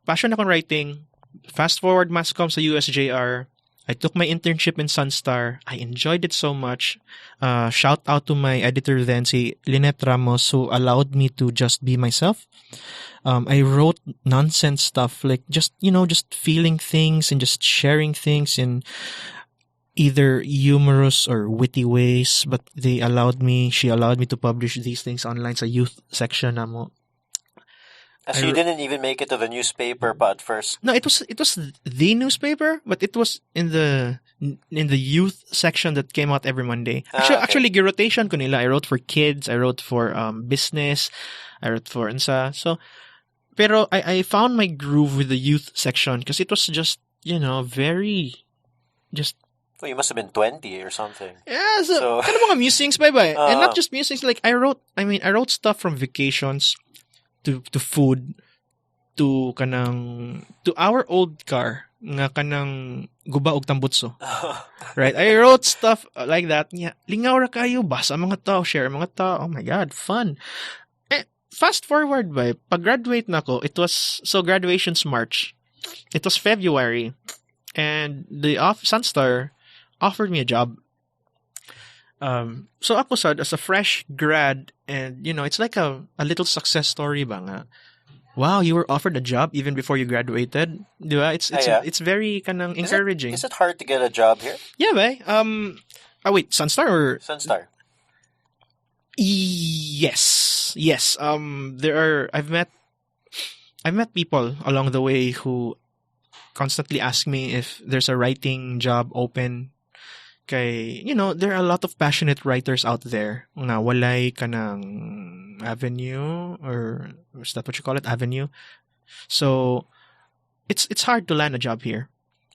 Passion akong writing. Fast forward mass comm sa USJR. I took my internship in SunStar. I enjoyed it so much. Shout out to my editor then, si Lynette Ramos, who allowed me to just be myself. I wrote nonsense stuff, like just feeling things and just sharing things in either humorous or witty ways. But she allowed me to publish these things online sa youth section namo. So you didn't even make it to the newspaper at first? No, it was the newspaper, but it was in the youth section that came out every Monday. Actually, rotation ko nila. I wrote for kids, I wrote for business, I wrote for unsa. So, pero I found my groove with the youth section because it was just, very just. Well, you must have been 20 or something. Yeah, so kind of mga musings, bye-bye. And not just musings, like I wrote stuff from vacations to food to our old car nga kanang guba og tambutso. Right? I wrote stuff like that. Yeah, lingaw ra kayo, basa mga tao, share mga tao. Oh my God, fun. Fast forward by pag-graduate na ko, graduation's March. It was February and the SunStar offered me a job. So ako sad as a fresh grad, and it's like a little success story ba nga. Wow, you were offered a job even before you graduated. Diba? It's very kanang encouraging. Is it hard to get a job here? Yeah, ba? Wait, SunStar or SunStar? Yes. I've met people along the way who constantly ask me if there's a writing job open. Kay, there are a lot of passionate writers out there na walay kanang avenue, or is that what you call it? Avenue. So, it's hard to land a job here.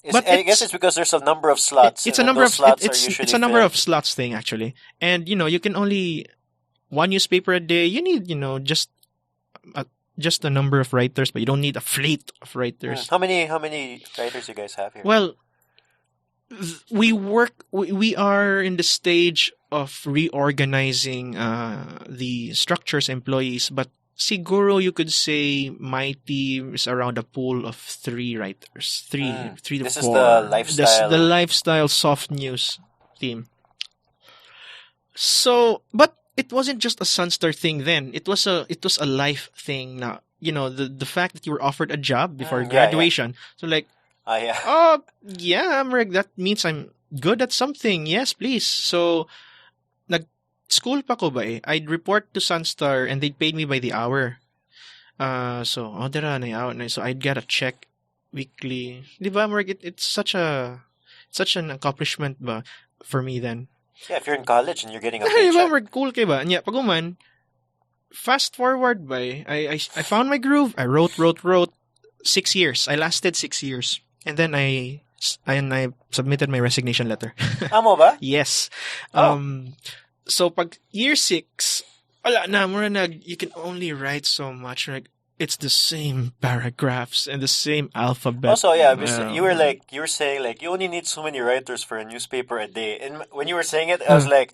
I guess it's because there's a number of slots. It's a number of slots thing actually. And, you can only one newspaper a day. You need, just a number of writers, but you don't need a fleet of writers. How many writers do you guys have here? Well, we are in the stage of reorganizing the structures employees, but siguro you could say my team is around a pool of 3 writers. Three to This is 4. the This lifestyle. the lifestyle soft news team. So, but it wasn't just a SunStar thing then. It was a life thing now. The fact that you were offered a job before graduation. So like, Yeah. oh, yeah, Merg, that means I'm good at something. Yes, please. So, nag-school pa ko ba eh. I'd report to SunStar and they'd pay me by the hour. So, so I'd get a check weekly. Di ba, Merg, it's such an accomplishment ba for me then. Yeah, if you're in college and you're getting a Di ba, paycheck. Merg, cool kay ba? Nya, paguman, fast forward ba eh. I found my groove. I wrote 6 years. I lasted 6 years. And then I submitted my resignation letter. Amo ba? Yes. Oh. So pag year 6, wala na, you can only write so much. Like, it's the same paragraphs and the same alphabet. Also, yeah, you were saying like you only need so many writers for a newspaper a day. And when you were saying it, I was like,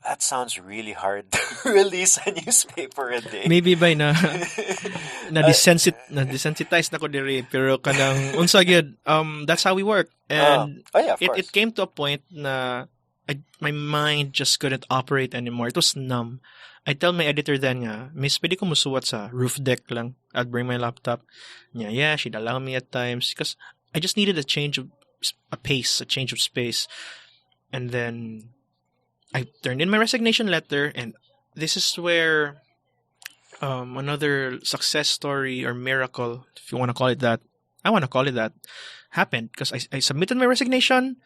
that sounds really hard to release a newspaper a day. Maybe by na-desensitize na ko diri, pero kanang unsa gyud, that's how we work. And of course. it came to a point na my mind just couldn't operate anymore. It was numb. I tell my editor then nga, Miss, pwede ko musuwat sa roof deck lang. I'd bring my laptop. Yeah, she'd allow me at times because I just needed a change of pace, a change of space. And then I turned in my resignation letter, and this is where another success story or miracle, if you want to call it that, I want to call it that, happened because I submitted my resignation.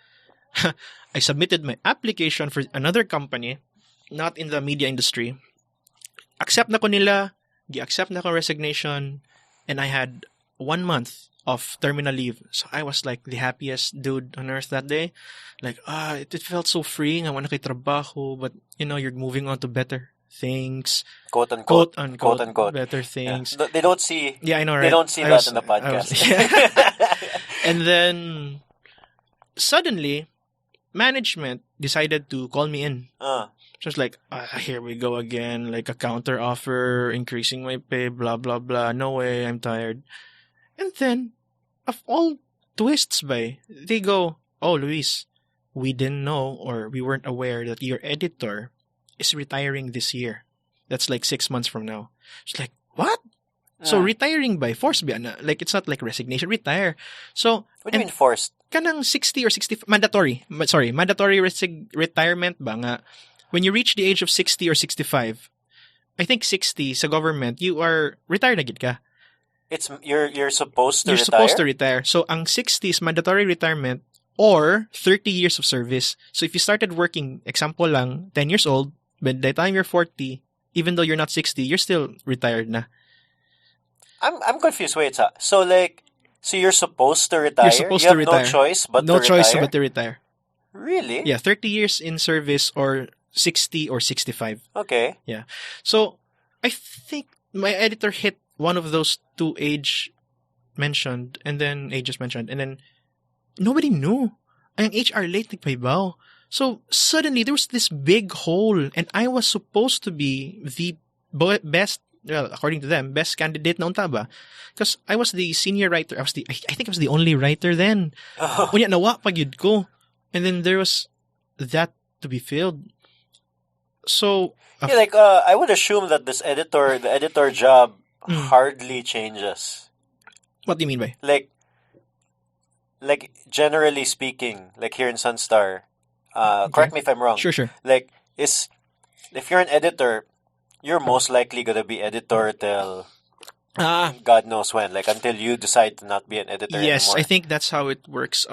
I submitted my application for another company, not in the media industry. Accept na ko nila, gi-accept na ko resignation, and I had 1 month of terminal leave. So I was like the happiest dude on earth that day. Like, it felt so freeing. I want to trabaho, but you're moving on to better things. Quote unquote. Better things. Yeah. They don't see. Yeah, I know, right? They don't see that in the podcast. And then suddenly, management decided to call me in. Just like, here we go again, like a counter offer, increasing my pay, blah, blah, blah. No way, I'm tired. And then, of all twists they go, oh, Luis, we didn't know or we weren't aware that your editor is retiring this year. That's like 6 months from now. It's like, what? So retiring by force ba na? Like, it's not like resignation, retire. So, what do you mean forced? Kanang 60 or 60, mandatory retirement ba nga? When you reach the age of 60 or 65, I think 60 sa government, you are retired na gid ka. It's you're supposed to retire. You're supposed to retire. So ang 60 is mandatory retirement or 30 years of service. So if you started working, example lang, 10 years old, by the time you're 40, even though you're not 60, you're still retired na. I'm confused. Wait, so you're supposed to retire? You're supposed you have to retire. no choice but no to choice retire? but to retire. Really? Yeah, 30 years in service or 60 or 65. Okay. Yeah. So, I think my editor hit one of those two ages mentioned, and then nobody knew. Ang HR late nagpaibaw. So, suddenly, there was this big hole, and I was supposed to be the best, well, according to them, best candidate na unta ba? Because I was the senior writer. I think I was the only writer then. Unya, nawa pag yun ko. And then there was that to be filled. So, I would assume that the editor job hardly changes. What do you mean by? Like generally speaking, like here in SunStar, correct me if I'm wrong. Sure. Like, if you're an editor, you're most likely gonna be editor till God knows when, like until you decide to not be an editor yes, anymore. I think that's how it works.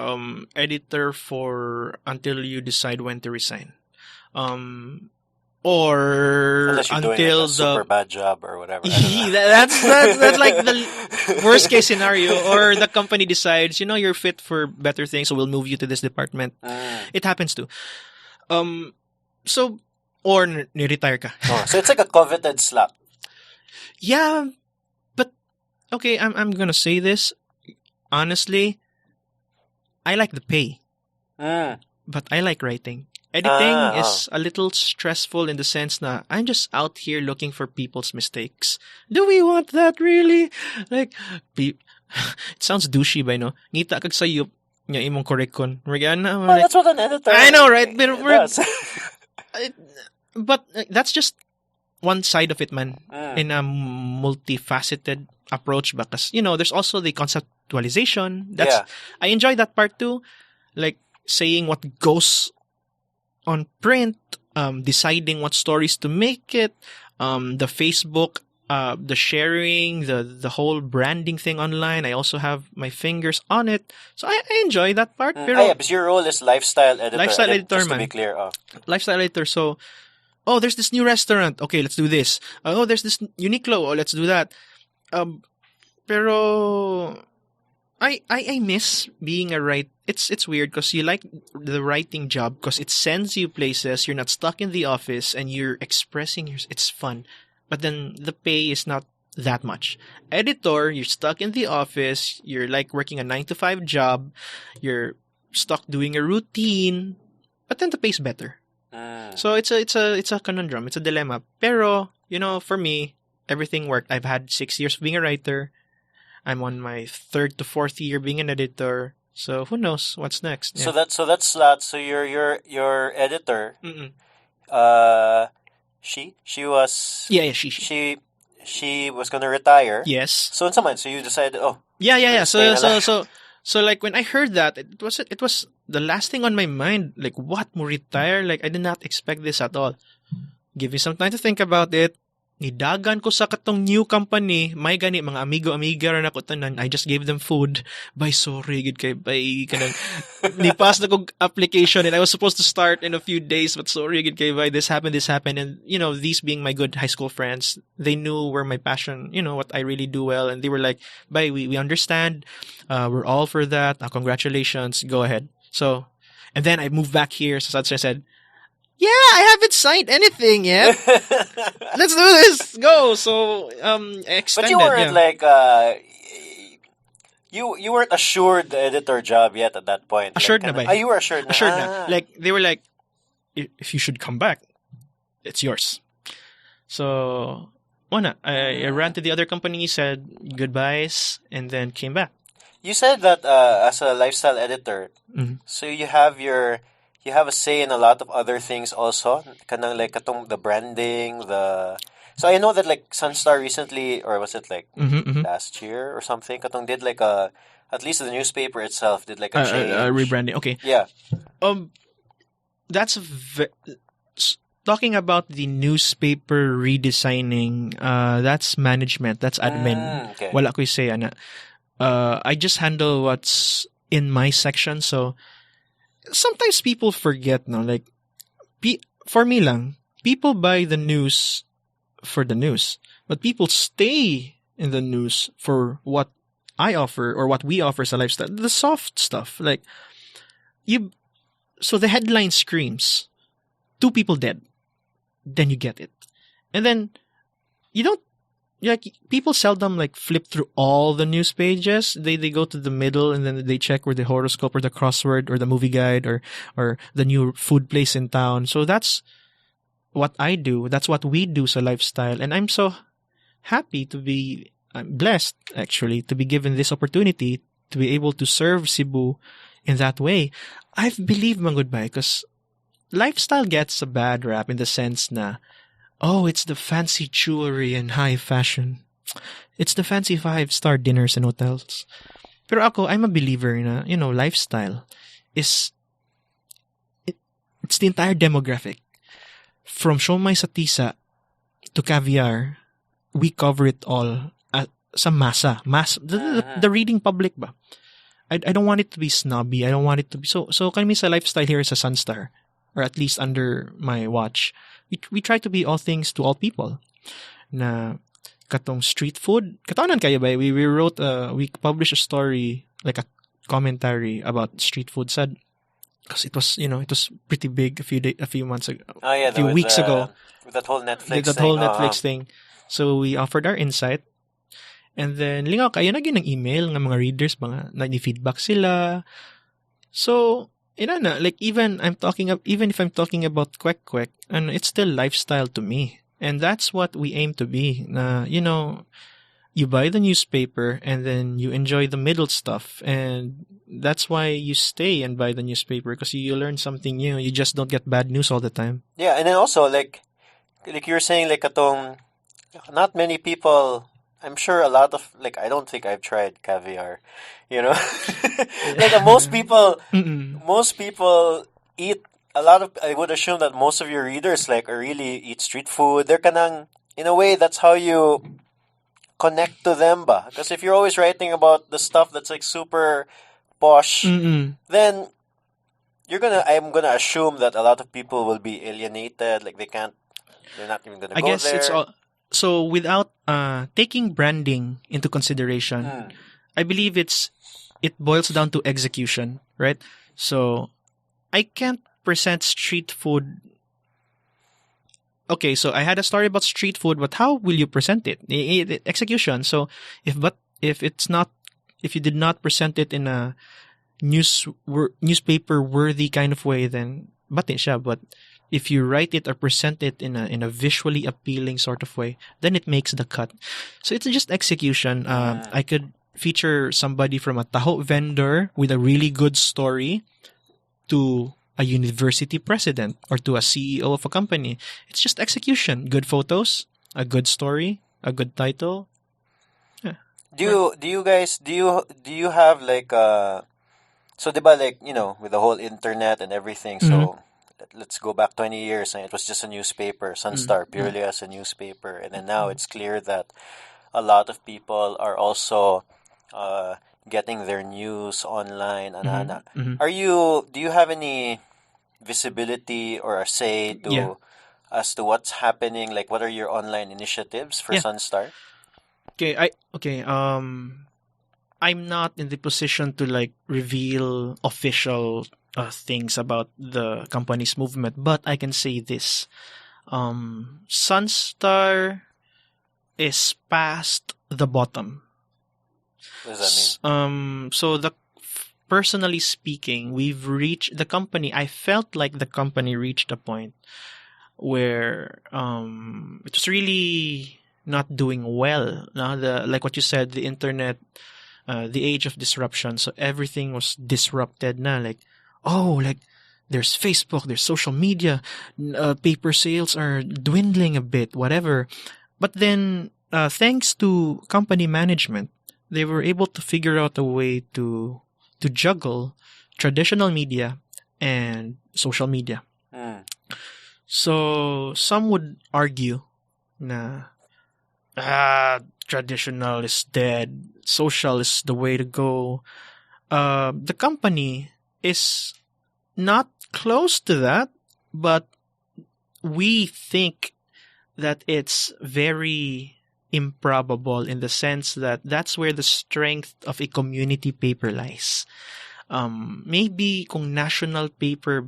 Editor for until you decide when to resign. Or unless you're until doing a super bad job or whatever. that's like the worst case scenario. Or the company decides, you're fit for better things, so we'll move you to this department. It happens too. So or ni-retire ka. So it's like a coveted slap. Yeah, but okay, I'm gonna say this honestly. I like the pay, but I like writing. Editing is a little stressful in the sense na I'm just out here looking for people's mistakes. Do we want that really? Like, it sounds douchey ba, no? Ngita kag sayop nga imong correct kon. That's what an editor I know, right? does. But that's just one side of it, man. In a multifaceted approach. Because, there's also the conceptualization. I enjoy that part too. Like, saying what goes on print, deciding what stories to make it, the Facebook, the sharing, the whole branding thing online. I also have my fingers on it. So I enjoy that part. Pero, because your role is lifestyle editor. Lifestyle editor, just man. To be clear. Lifestyle editor. So, there's this new restaurant. Okay, let's do this. There's this Uniqlo. Let's do that. Pero I miss being a writer. It's weird because you like the writing job because it sends you places. You're not stuck in the office and you're expressing it's fun. But then the pay is not that much. Editor, you're stuck in the office. You're like working a 9-to-5 job. You're stuck doing a routine. But then the pay's better. So it's a conundrum. It's a dilemma. Pero, for me, everything worked. I've had 6 years of being a writer. I'm on my 3rd to 4th year being an editor. So who knows what's next? Yeah. So that's that. So your editor. She was she was gonna retire. Yes. So in some mind, so you decided Yeah. So like when I heard that, it was the last thing on my mind. Like, what, mo retire? Like, I did not expect this at all. Give me some time to think about it. Nidagan ko sa katong new company, may gani mga amigo-amiga ran ako tanan. I just gave them food. By sorry gid kay by kanang nipas na kog application and I was supposed to start in a few days, but sorry gid kay by this happened and these being my good high school friends, they knew where my passion, what I really do well, and they were like, "Bye, we understand. We're all for that. Congratulations. Go ahead." So, and then I moved back here, so I said, "Yeah, I haven't signed anything yet. Let's do this. Go." So, extended. But you weren't you weren't assured the editor job yet at that point. Assured na ba? You were assured na. Assured na. Like, they were like, if you should come back, it's yours. So, I ran to the other company, said goodbyes, and then came back. You said that as a lifestyle editor, so you have a say in a lot of other things also. Kanang like katong the branding, So I know that like SunStar recently, or was it like last year or something, katong did like at least the newspaper itself did like a change. Rebranding. Okay. Yeah. That's talking about the newspaper redesigning. That's management. That's admin. Okay. Wala ko'y say ana. I just handle what's in my section. So sometimes people forget, no? Like, for me lang, people buy the news for the news, but people stay in the news for what I offer or what we offer as a lifestyle, the soft stuff. Like, so the headline screams, 2 people dead. Then you get it. And then you don't, like, people seldom like flip through all the news pages. They go to the middle and then they check where the horoscope or the crossword or the movie guide or the new food place in town. So that's what I do. That's what we do sa lifestyle. And I'm so happy to be, I'm blessed actually to be given this opportunity to be able to serve Cebu in that way. I've believed man goodbye because lifestyle gets a bad rap in the sense na, oh, it's the fancy jewelry and high fashion. It's the fancy 5-star dinners and hotels. Pero ako, I'm a believer na, lifestyle is, it's the entire demographic. From siomai sa tisa to caviar, we cover it all sa masa. The reading public ba? I don't want it to be snobby. I don't want it to be, so kami sa lifestyle here is a SunStar, or at least under my watch. We try to be all things to all people. Na katong street food. Katawanan kayo ba? We wrote we published a story, like a commentary about street food. Sad, because it was pretty big a few months ago. Oh yeah, a few weeks ago. With that whole Netflix thing. Whole Netflix thing. So we offered our insight. And then lingaw kayo na ng email ng mga readers, mga nag-feedback sila. So like even if I'm talking about Kwek Kwek, and it's still lifestyle to me. And that's what we aim to be. You buy the newspaper and then you enjoy the middle stuff. And that's why you stay and buy the newspaper, because you learn something new. You just don't get bad news all the time. Yeah, and then also, like you're saying, like, not many people, I'm sure a lot of, like, I don't think I've tried caviar, Like, most people eat a lot of, I would assume that most of your readers, like, really eat street food. They're kanang, in a way, that's how you connect to them ba? Because if you're always writing about the stuff that's, like, super posh, then I'm gonna assume that a lot of people will be alienated, like, they're not even gonna I go guess there. it's all. So without taking branding into consideration, I believe it boils down to execution, right? So I can't present street food. Okay, so I had a story about street food, but how will you present it? Execution. So if you did not present it in a newspaper worthy kind of way, then batin siya. But if you write it or present it in a visually appealing sort of way, then it makes the cut. So it's just execution. I could feature somebody from a taho vendor with a really good story to a university president or to a CEO of a company. It's just execution. Good photos, a good story, a good title. Yeah. Do you guys have like so diba, like, with the whole internet and everything, so let's go back 20 years and it was just a newspaper, SunStar, purely as a newspaper, and then now it's clear that a lot of people are also getting their news online. Do you have any visibility or a say as to what's happening? Like, what are your online initiatives for SunStar? I'm not in the position to like reveal official things about the company's movement, but I can say this: SunStar is past the bottom. What does that mean? Personally speaking, I felt like the company reached a point where it was really not doing well. Like what you said, the internet, the age of disruption. So everything was disrupted na. Like there's Facebook, there's social media, paper sales are dwindling a bit, whatever. But then, thanks to company management, they were able to figure out a way to juggle traditional media and social media. So some would argue na traditional is dead, social is the way to go. The company is not close to that, but we think that it's very improbable in the sense that that's where the strength of a community paper lies. Maybe kung national paper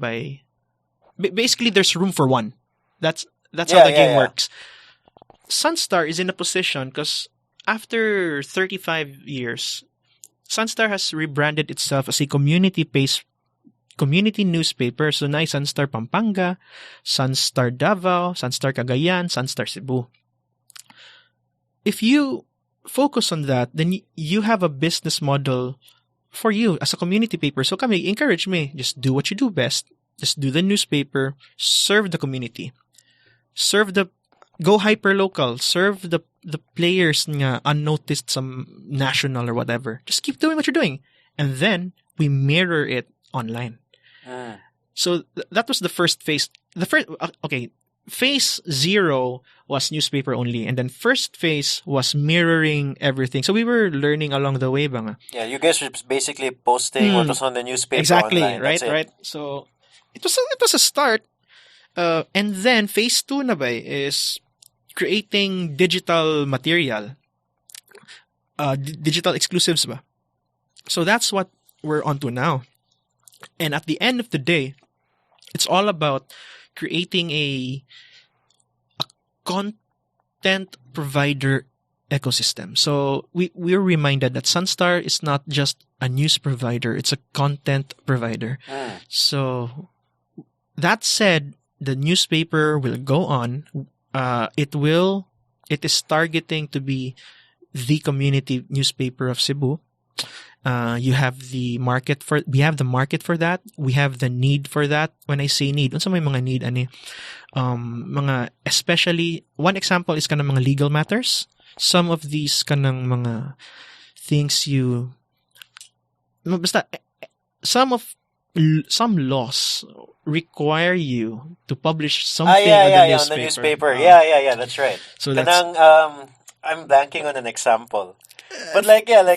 basically there's room for one. That's how the game works. SunStar is in a position because after 35 years, SunStar has rebranded itself as a community newspaper. So na SunStar Pampanga, SunStar Davao, SunStar Cagayan, SunStar Cebu. If you focus on that, then you have a business model for you as a community paper. So kami, encourage me, just do what you do best. Just do the newspaper, serve the community. Go hyper-local, serve the players nga unnoticed some national or whatever. Just keep doing what you're doing. And then we mirror it online. So that was the first phase. Phase 0 was newspaper only, and then first phase was mirroring everything. So we were learning along the way, banga. Yeah, you guys were basically posting what was on the newspaper exactly, online. Right. So it was a start, and then phase 2 na ba is creating digital material, digital exclusives ba. So that's what we're onto now, and at the end of the day, it's all about creating a content provider ecosystem. So we're reminded that SunStar is not just a news provider, it's a content provider. So that said, the newspaper will go on. It is targeting to be the community newspaper of Cebu. We have the market for that. We have the need for that. When I say need, unsa may mga need ani? Mga, especially, one example is kanang mga legal matters. Some of these kanang mga things some laws require you to publish something on the newspaper. Yeah, that's right. So kanang, I'm blanking on an example. But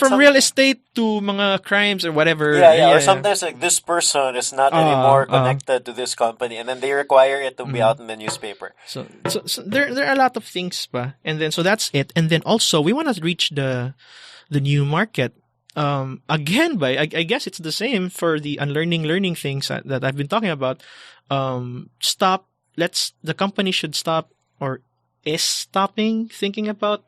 from real estate to mga crimes or whatever. Or sometimes like this person is not anymore connected to this company, and then they require it to be out in the newspaper. So there are a lot of things pa. And then so that's it. And then also we want to reach the new market. Again, I guess it's the same for the learning things that I've been talking about. The company should stop or is stopping thinking about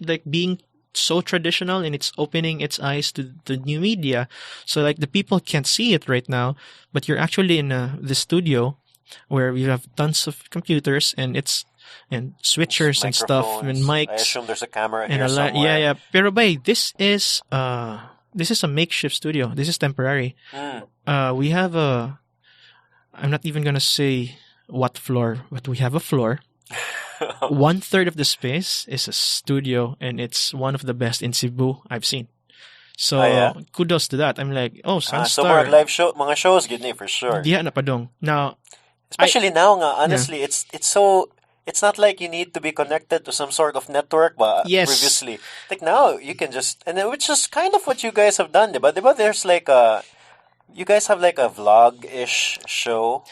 like being so traditional, and it's opening its eyes to the new media. So like the people can't see it right now, but you're actually in the studio where we have tons of computers and switchers and stuff and mics. I assume there's a camera here somewhere. Yeah. Pero this is a makeshift studio. This is temporary. We have I'm not even gonna say what floor, but we have a floor. 1/3 of the space is a studio, and it's one of the best in Cebu I've seen. So kudos to that. I'm like, SunStar. So more live show, mga shows, good for sure. Yeah, napadong. Now, especially now, honestly, it's so. It's not like you need to be connected to some sort of network, but yes. Previously, like now you can just, and then, which is kind of what you guys have done, diba? There's like you guys have like a vlog-ish show.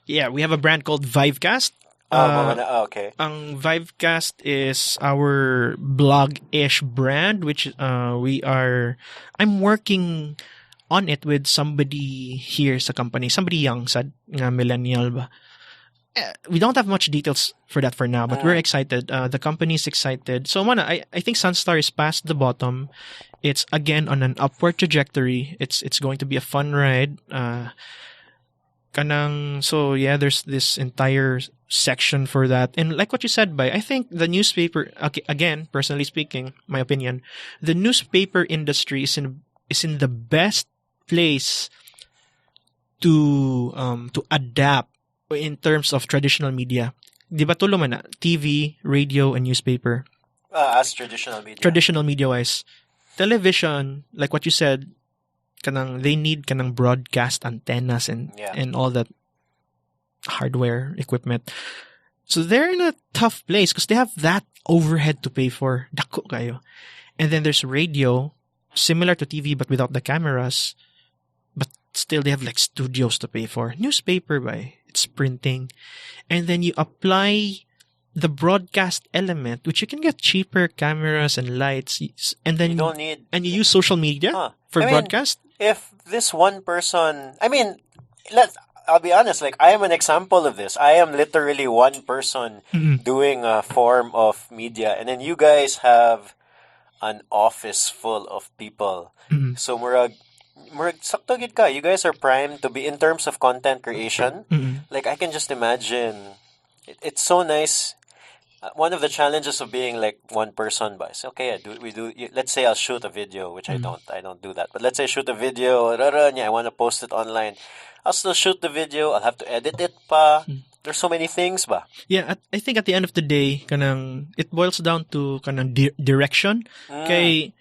Yeah, we have a brand called Vivecast. Okay. Ang Vivecast is our blog-ish brand, which I'm working on it with somebody here sa company, somebody young, sad nga millennial ba. We don't have much details for that for now, but we're excited. The company is excited. So, I think SunStar is past the bottom. It's again on an upward trajectory. It's going to be a fun ride. There's this entire section for that. And like what you said, I think the newspaper, again, personally speaking, my opinion, the newspaper industry is in the best place to adapt in terms of traditional media. Di ba tulo man na? TV, radio, and newspaper. As traditional media. Traditional media-wise. Television, like what you said, they need broadcast antennas and all that hardware equipment. So they're in a tough place because they have that overhead to pay for. Dako kayo. And then there's radio, similar to TV but without the cameras. But still they have like studios to pay for. Newspaper it's printing. And then you apply the broadcast element, which you can get cheaper cameras and lights, and then you don't need, and you use social media for broadcast. If this one person, I'll be honest, like I am an example of this. I am literally one person doing a form of media, and then you guys have an office full of people. So murag sakto gid ka. You guys are primed to be in terms of content creation. Like I can just imagine, it's so nice. One of the challenges of being like one person, but it's okay. Let's say I'll shoot a video, which I don't do that. But let's say I shoot a video, I want to post it online. I'll still shoot the video. I'll have to edit it pa. There's so many things ba. Yeah, I think at the end of the day, it boils down to direction. Okay,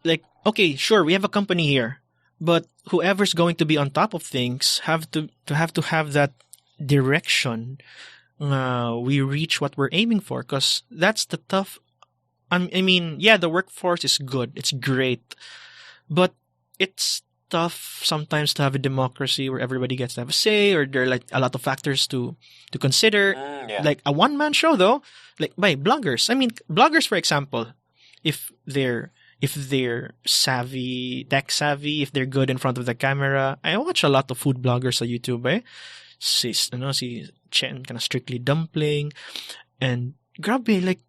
like okay, sure, we have a company here, but whoever's going to be on top of things have to have that direction. We reach what we're aiming for, because that's the tough. The workforce is good, it's great, but it's tough sometimes to have a democracy where everybody gets to have a say, or there are like a lot of factors to consider. Like a one-man show though, like by bloggers. Bloggers, for example, if they're tech savvy, if they're good in front of the camera. I watch a lot of food bloggers on YouTube. Si Chen, Strictly Dumpling, and grabe, like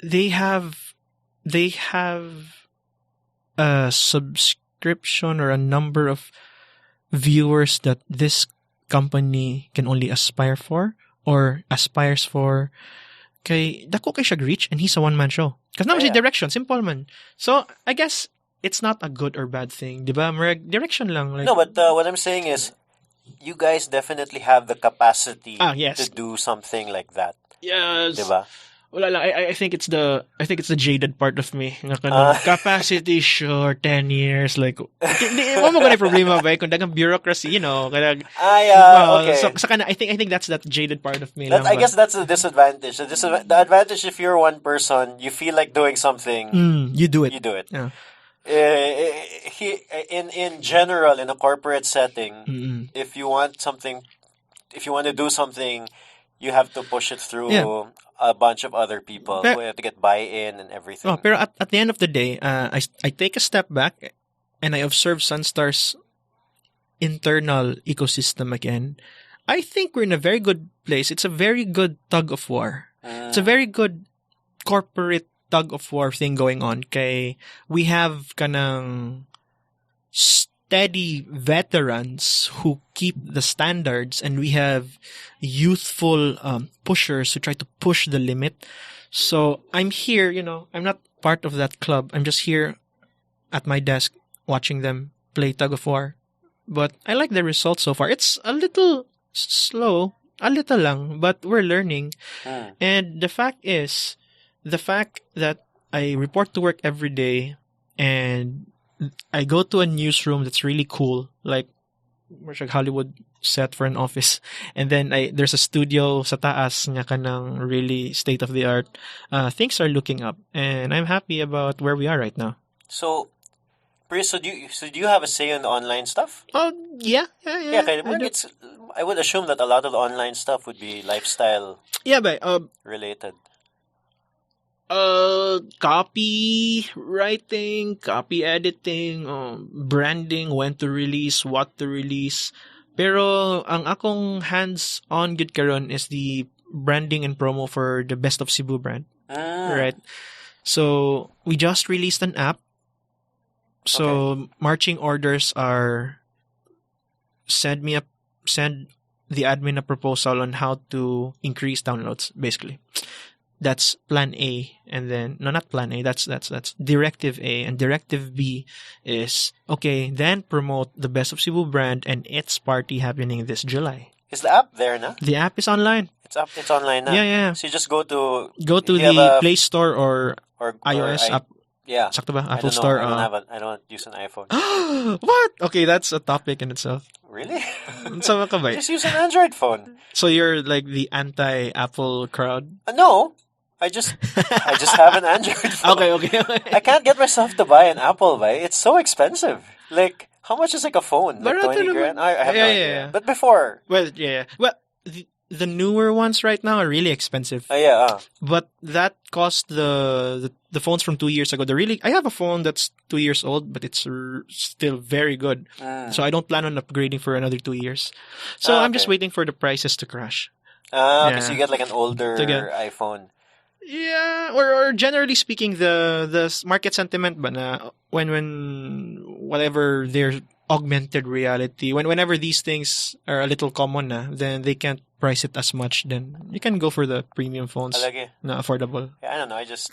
they have a subscription or a number of viewers that this company can only aspire for or aspires for. Kay dako kay siya reach and he's a one-man show. Kasi naman siya direction, simple man. So, I guess it's not a good or bad thing. Di ba? Direction lang. Like, no, but what I'm saying is, you guys definitely have the capacity yes. to do something like that. Yes. Di ba? Wala lang. I think it's the jaded part of me. Capacity sure 10 years like mo gani problema ba kung dagang bureaucracy, kanang okay. So I think that's that jaded part of me. I guess that's the disadvantage. The advantage if you're one person, you feel like doing something, you do it. You do it. Yeah. In general, in a corporate setting, if you want to do something, you have to push it through a bunch of other people who have to get buy-in and everything. Oh, pero at the end of the day, I take a step back and I observe SunStar's internal ecosystem again. I think we're in a very good place. It's a very good tug of war. It's a very good corporate tug of war thing going on. Kay we have kanang steady veterans who keep the standards, and we have youthful pushers who try to push the limit. So I'm here, I'm not part of that club. I'm just here at my desk watching them play tug of war. But I like the results so far. It's a little slow, a little lang, but we're learning. And the fact that I report to work every day and I go to a newsroom that's really cool, like Hollywood set for an office, and then there's a studio sa taas nga kanang really state of the art. Things are looking up, and I'm happy about where we are right now. So, Chris, do you have a say on the online stuff? Oh yeah. I would assume that a lot of the online stuff would be lifestyle. Related. Copy writing, copy editing, branding, when to release, what to release. Pero ang akong hands-on gud karon is the branding and promo for the Best of Cebu brand. Right. So we just released an app. So marching orders are send the admin a proposal on how to increase downloads, basically. That's plan A, and then not plan A. That's directive A, and directive B is then promote the Best of Cebu brand and its party happening this July. Is the app there now? The app is online. It's online now. Yeah. So you just go to the Play Store or iOS app. Yeah. Sakto ba? Apple Store. I don't use an iPhone. What? Okay, that's a topic in itself. Really? So ka ba? Just use an Android phone. So you're like the anti-Apple crowd? No. I just have an Android phone. Okay. I can't get myself to buy an Apple, right? It's so expensive. Like, how much is like a phone? Like 20 grand? I have no idea. Yeah. But before... Well, yeah. Well, the newer ones right now are really expensive. But that cost the phones from 2 years ago. I have a phone that's 2 years old, but it's still very good. So I don't plan on upgrading for another 2 years. So I'm just waiting for the prices to crash. Because you get like an older iPhone. Yeah, or generally speaking, the market sentiment, but when whatever their augmented reality, whenever these things are a little common, then they can't price it as much. Then you can go for the premium phones, na affordable. Yeah, I don't know. I just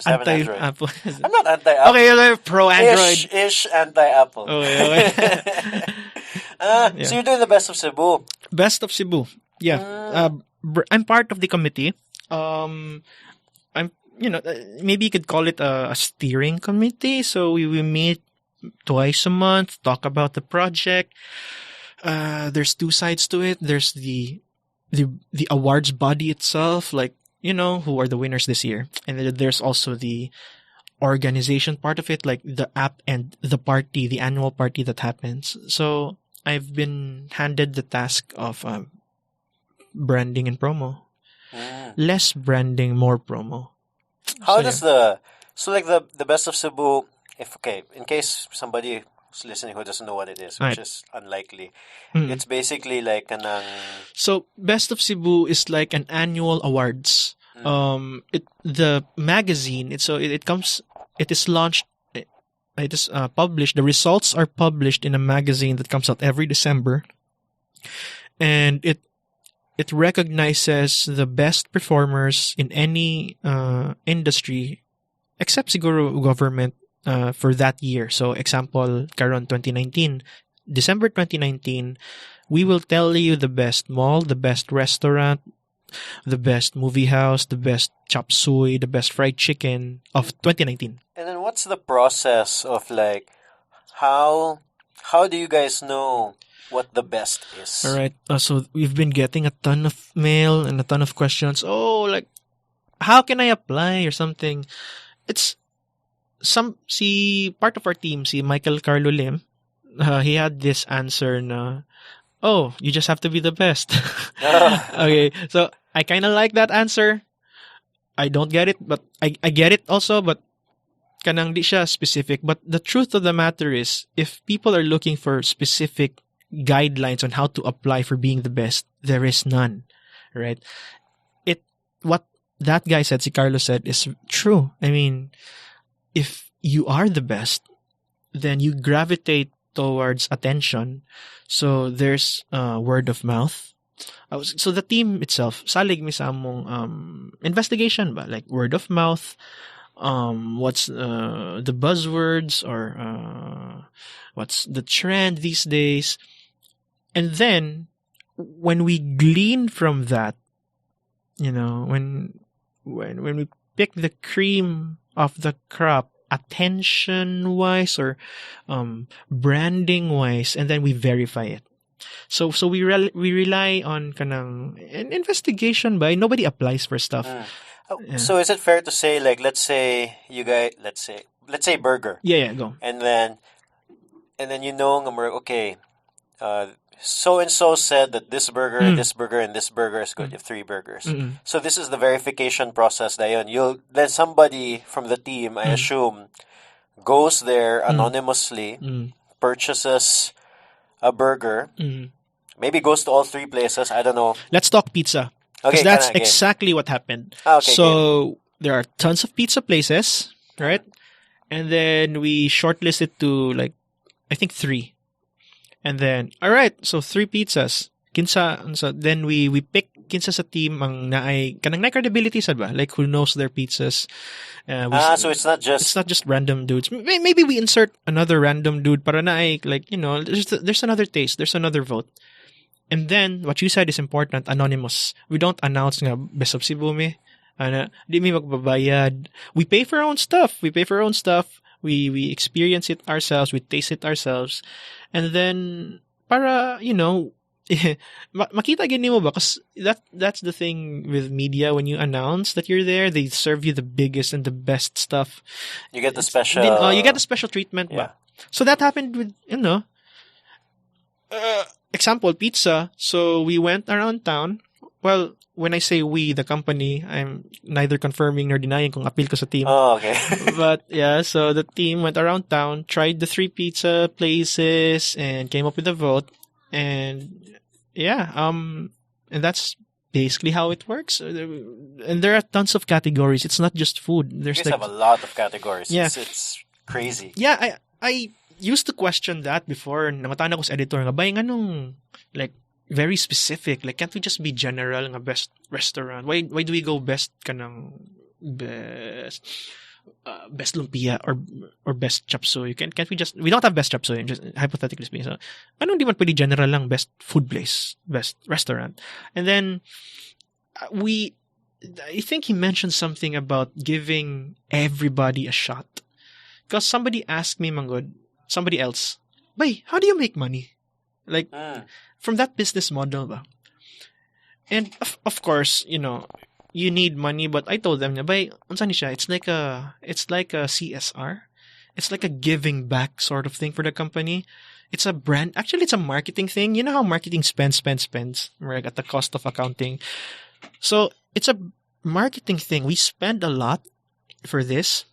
have an Android. Apple. I'm not anti-Apple. Okay, pro Android. Ish anti-Apple. Okay. So you're doing the Best of Cebu. Best of Cebu. Yeah. I'm part of the committee. I'm, maybe you could call it a steering committee. So we meet twice a month, talk about the project. There's two sides to it. There's the awards body itself, like, who are the winners this year. And then there's also the organization part of it, like the app and the party, the annual party that happens. So I've been handed the task of branding and promo. Less branding, more promo. How does the Best of Cebu, in case somebody who's listening who doesn't know what it is, which is unlikely, it's basically like So Best of Cebu is like an annual awards The magazine, it is launched, it is published, the results are published in a magazine that comes out every December, and it recognizes the best performers in any industry except siguro government for that year. So example, karon 2019, December 2019, we will tell you the best mall, the best restaurant, the best movie house, the best chop suey, the best fried chicken of 2019. And then what's the process of like how do you guys know what the best is? All right. So we've been getting a ton of mail and a ton of questions. Oh, like how can I apply or something? It's part of our team, si Michael Carlo Lim, he had this answer na, oh, you just have to be the best. Okay, so I kind of like that answer. I don't get it, but I get it also, but kanang di siya specific. But the truth of the matter is, if people are looking for specific guidelines on how to apply for being the best, there is none, right? What that guy said, si Carlos said, is true. I mean, if you are the best, then you gravitate towards attention. So there's word of mouth. So the team itself, salig mi sa among investigation ba? Like word of mouth, what's the buzzwords or what's the trend these days. And then when we glean from that, you know, when we pick the cream of the crop, attention wise or branding wise, and then we verify it. So we rely on kanang an investigation by nobody applies for stuff. Yeah. So is it fair to say, like, let's say you guys, let's say burger. Yeah, go. And then you know okay, so and so said that this burger, this burger, and this burger is good. You have 3 burgers. So this is the verification process. Then somebody from the team, I assume, goes there anonymously, purchases a burger, maybe goes to all 3 places. I don't know. Let's talk pizza. Because that's exactly what happened. Okay, so there are tons of pizza places, right? And then we shortlist it to like, I think 3. And then, all right, so 3 pizzas. Then we pick kinsa sa team ang naay kanang na credibility sad ba? Like who knows their pizzas. So it's not just random dudes. Maybe we insert another random dude para naay like, you know, there's another taste, there's another vote. And then what you said is important, anonymous. We don't announce nga best of Cebu mi. Di mi magbabayad. We pay for our own stuff. We experience it ourselves, we taste it ourselves. And then para, you know, makita gini mo ba? Because that's the thing with media. When you announce that you're there, they serve you the biggest and the best stuff. You get the special. You get the special treatment. Yeah. Ba? So that happened with, you know, example, pizza. So we went around town. Well, when I say we, the company, I'm neither confirming nor denying kung appeal ko sa team. Oh, okay. But yeah, so the team went around town, tried the 3 pizza places, and came up with a vote. And yeah, and that's basically how it works. And there are tons of categories. It's not just food. There's you guys have a lot of categories. Yeah. It's crazy. Yeah, I used to question that before. Namatan ako sa editor nga, bay, anong, like, very specific. Like, can't we just be general nga best restaurant? Why do we go best kanang best lumpia or best chop suey? Can't we just, we don't have best chop suey, just hypothetically speaking. So, anong di man pwede general lang best food place, best restaurant? And then I think he mentioned something about giving everybody a shot. Because somebody asked me, Manggod, somebody else, bay, how do you make money? Like, from that business model ba? And of course, you know, you need money, but I told them, bay, unsa ni siya? It's like a CSR. It's like a giving back sort of thing for the company. It's a brand. Actually, it's a marketing thing. You know how marketing spends, right, at the cost of accounting. So it's a marketing thing. We spend a lot for this,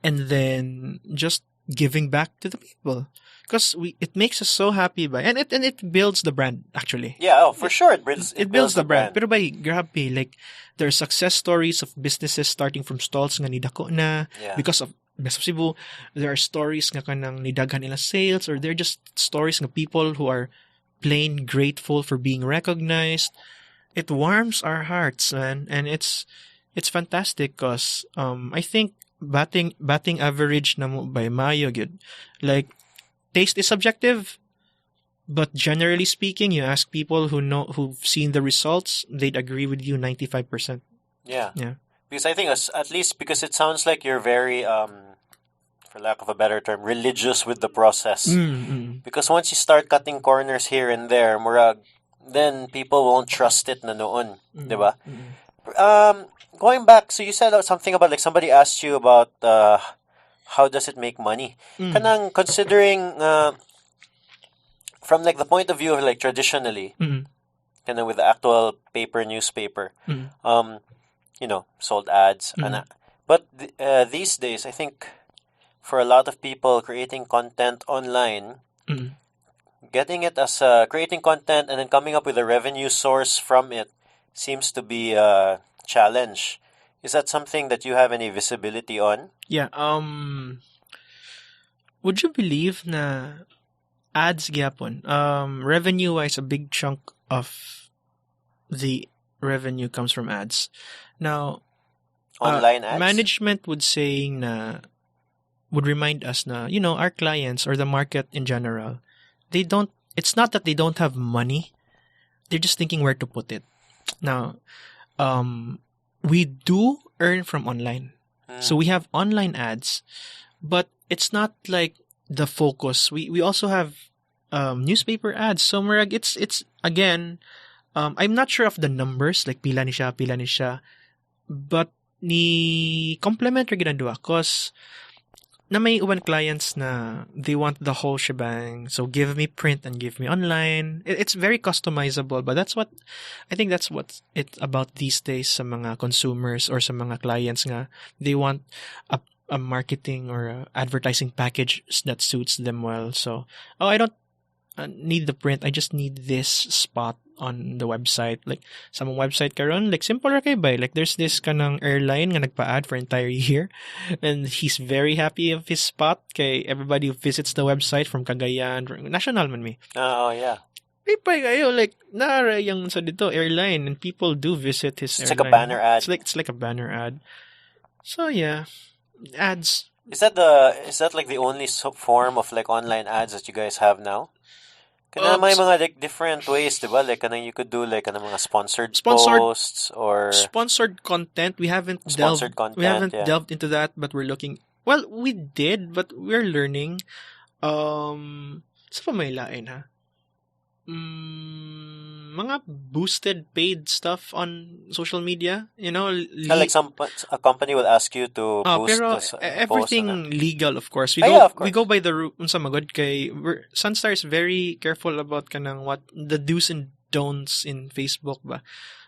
and then just giving back to the people. Because it makes us so happy and it builds the brand actually. Yeah, for sure It builds the brand. Pero grabe, like there are success stories of businesses starting from stalls nga nidako na because of Best of Cebu. There are stories nga kanang nidaghan nila sales, or they're just stories nga people who are plain grateful for being recognized. It warms our hearts, man, and it's fantastic because I think batting average na mo by Mayo gyud. Like taste is subjective, but generally speaking, you ask people who've seen the results, they'd agree with you 95%. Yeah. Because I think at least because it sounds like you're very for lack of a better term, religious with the process. Because once you start cutting corners here and there, murag, then people won't trust it na noon, diba? Going back, so you said something about like somebody asked you about how does it make money? Kanang considering from like the point of view of like traditionally, kanang with the actual newspaper, sold ads, but these days I think for a lot of people creating content online, getting it as creating content and then coming up with a revenue source from it seems to be a challenge. Is that something that you have any visibility on? Yeah. Would you believe na ads gyapon? Revenue-wise, a big chunk of the revenue comes from ads. Now, online ads? Management would remind us na, our clients or the market in general, it's not that they don't have money. They're just thinking where to put it. Now, we do earn from online. So we have online ads, but it's not like the focus. We also have newspaper ads. So murag, it's again, I'm not sure of the numbers, like pila ni siya, but ni complement ra ginadua cause na may uban clients na they want the whole shebang. So give me print and give me online. It's very customizable, but I think that's what it's about these days sa mga consumers or sa mga clients nga. They want a marketing or a advertising package that suits them well. So, I don't need the print. I just need this spot on the website. Like, sa mga website karon, like, simple ra kay bay. Like, there's this kanang airline nga nagpa-ad for entire year. And he's very happy of his spot kay everybody who visits the website from Cagayan, national man mi. Oh, yeah. Pipay kayo, like, nara yung sa dito, airline, and people do visit his airline. It's like a banner ad. It's like a banner ad. So, yeah. Ads. Is that like the only form of like online ads that you guys have now? Kana may mga like different ways, diba? Like kanang you could do like kanang mga sponsored posts or sponsored content. We haven't delved into that, but we're looking. Well, we did, but we're learning. Sa pa may lain ha? Mga boosted paid stuff on social media, like a company will ask you to boost pero everything post, legal, of course. We go by the unsa magod kay SunStar is very careful about kanang what the do's and don'ts in Facebook ba.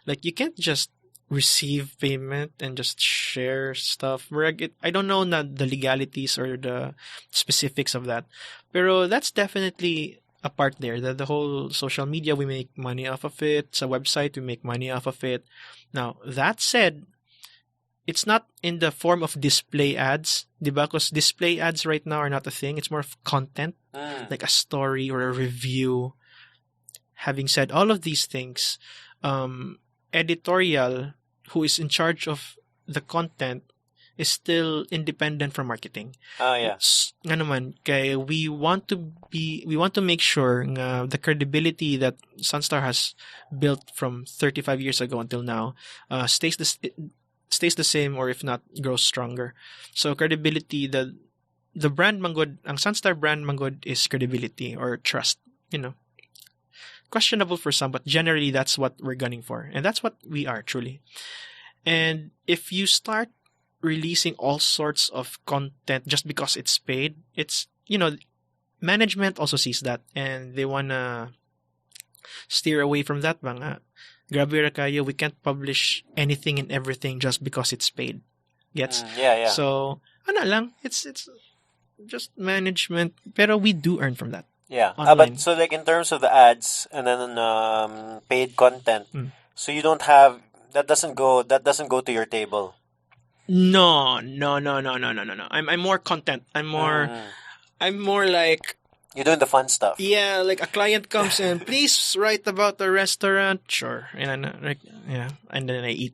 Like you can't just receive payment and just share stuff. I don't know the legalities or the specifics of that. Pero that's definitely a part there. The whole social media, we make money off of it. Sa website, we make money off of it. Now, that said, it's not in the form of display ads, diba? Because display ads right now are not a thing. It's more of content, like a story or a review. Having said all of these things, editorial, who is in charge of the content, is still independent from marketing. Yeah. Nga naman, kaya we want to make sure nga the credibility that SunStar has built from 35 years ago until now stays the same, or if not grows stronger. So credibility, the brand manggod, ang SunStar brand manggod is credibility or trust, questionable for some, but generally that's what we're gunning for, and that's what we are truly. And if you start releasing all sorts of content just because it's paid, it's management also sees that and they wanna steer away from that. Mga grabe ra kayo, we can't publish anything and everything just because it's paid. Gets? Yeah. So lang, it's just management. Pero we do earn from that. Yeah. Online. But so like in terms of the ads and then paid content, so you don't have that doesn't go to your table. No. I'm more content. I'm more like, You're doing the fun stuff. yeah, like a client comes in, please write about the restaurant. Sure. And then, like, yeah, and then I eat.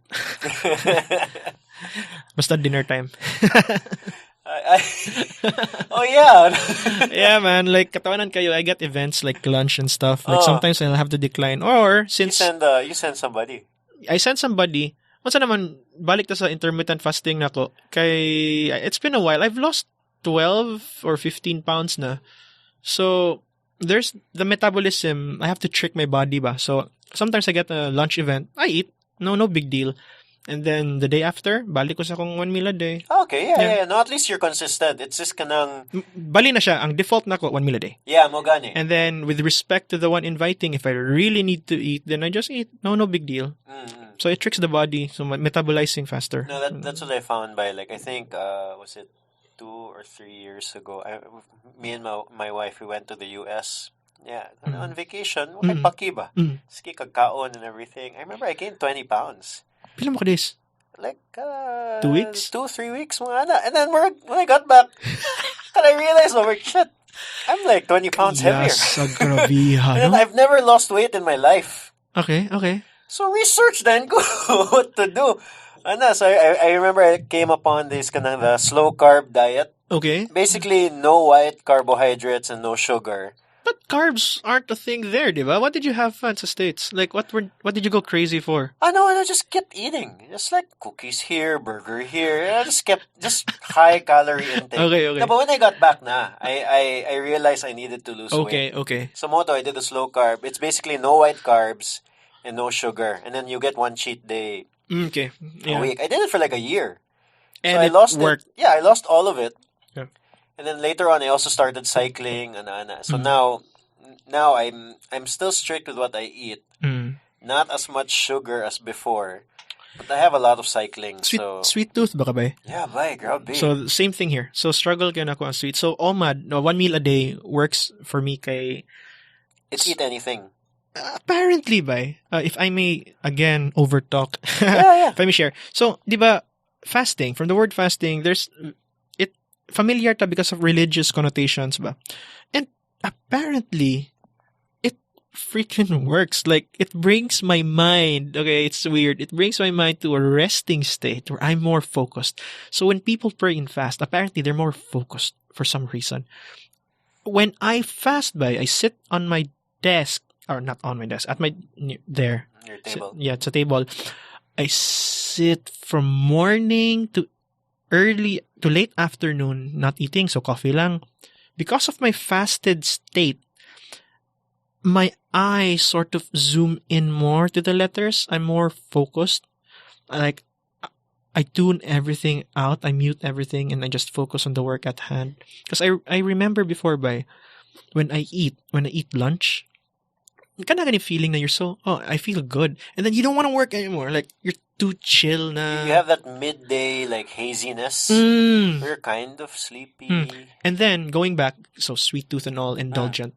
Basta dinner time. Oh yeah. Yeah, man. Like, katawanan kayo, I get events like lunch and stuff. Like, sometimes I'll have to decline. Or, since you send somebody. I sent somebody, once naman, balik ta sa intermittent fasting na ko. Kay, it's been a while. I've lost 12 or 15 pounds na. So, there's the metabolism. I have to trick my body ba. So, sometimes I get a lunch event. I eat. No big deal. And then, the day after, balik ko sa kung 1 meal a day. Okay, yeah. No, at least you're consistent. It's just kanang... Bali na siya. Ang default na ko, 1 meal a day. Yeah, mo gani. And then, with respect to the one inviting, if I really need to eat, then I just eat. No big deal. So, it tricks the body. So, metabolizing faster. No, that's what I found by, like, I think, was it 2 or 3 years ago? Me and my wife, we went to the US. Yeah, on vacation. Okay, paki ba? Ski kagkaon and everything. I remember I gained 20 pounds. Pila mo ka days? Like, 2 weeks? 2-3 weeks, mga ana. And then when I got back, and I realized, oh, shit, I'm like 20 pounds heavier. Yes, grabiha, And no? I've never lost weight in my life. Okay. So research then ko what to do. So I remember I came upon this kanang the slow carb diet. Okay. Basically, no white carbohydrates and no sugar. But carbs aren't a thing there, diba? What did you have fun sa States? Like, what did you go crazy for? I just kept eating. Just like cookies here, burger here. I just kept high calorie intake. Okay. No, but when I got back I realized I needed to lose weight. Okay. So moto, I did the slow carb. It's basically no white carbs and no sugar. And then you get one cheat day Okay. a week. I did it for like a year. And so I it lost worked. it. Yeah, I lost all of it. Yeah. And then later on, I also started cycling. So now I'm still strict with what I eat. Not as much sugar as before. But I have a lot of cycling. Sweet tooth ba ka ba? Yeah, bye, grabe. So, same thing here. So, struggle ka na ako ang sweet. So, OMAD, 1 meal a day works for me kay... It's eat anything. Apparently, ba? If I may, again, overtalk. Yeah. If I may share. So, di ba, fasting, from the word fasting, it familiar ta because of religious connotations ba? And apparently, it freaking works. Like, it brings my mind, okay, it's weird. It brings my mind to a resting state where I'm more focused. So when people pray and fast, apparently they're more focused for some reason. When I fast I sit on my desk, or not on my desk, at my, there. Your table. It's a table. I sit from morning to late afternoon, not eating, so coffee lang. Because of my fasted state, my eyes sort of zoom in more to the letters. I'm more focused. Like, I tune everything out. I mute everything and I just focus on the work at hand. Because I remember before when I eat lunch, kind of feeling that you're so, I feel good. And then you don't want to work anymore. Like, you're too chill na. You have that midday, like, haziness. You're kind of sleepy. And then, going back, so sweet tooth and all, indulgent.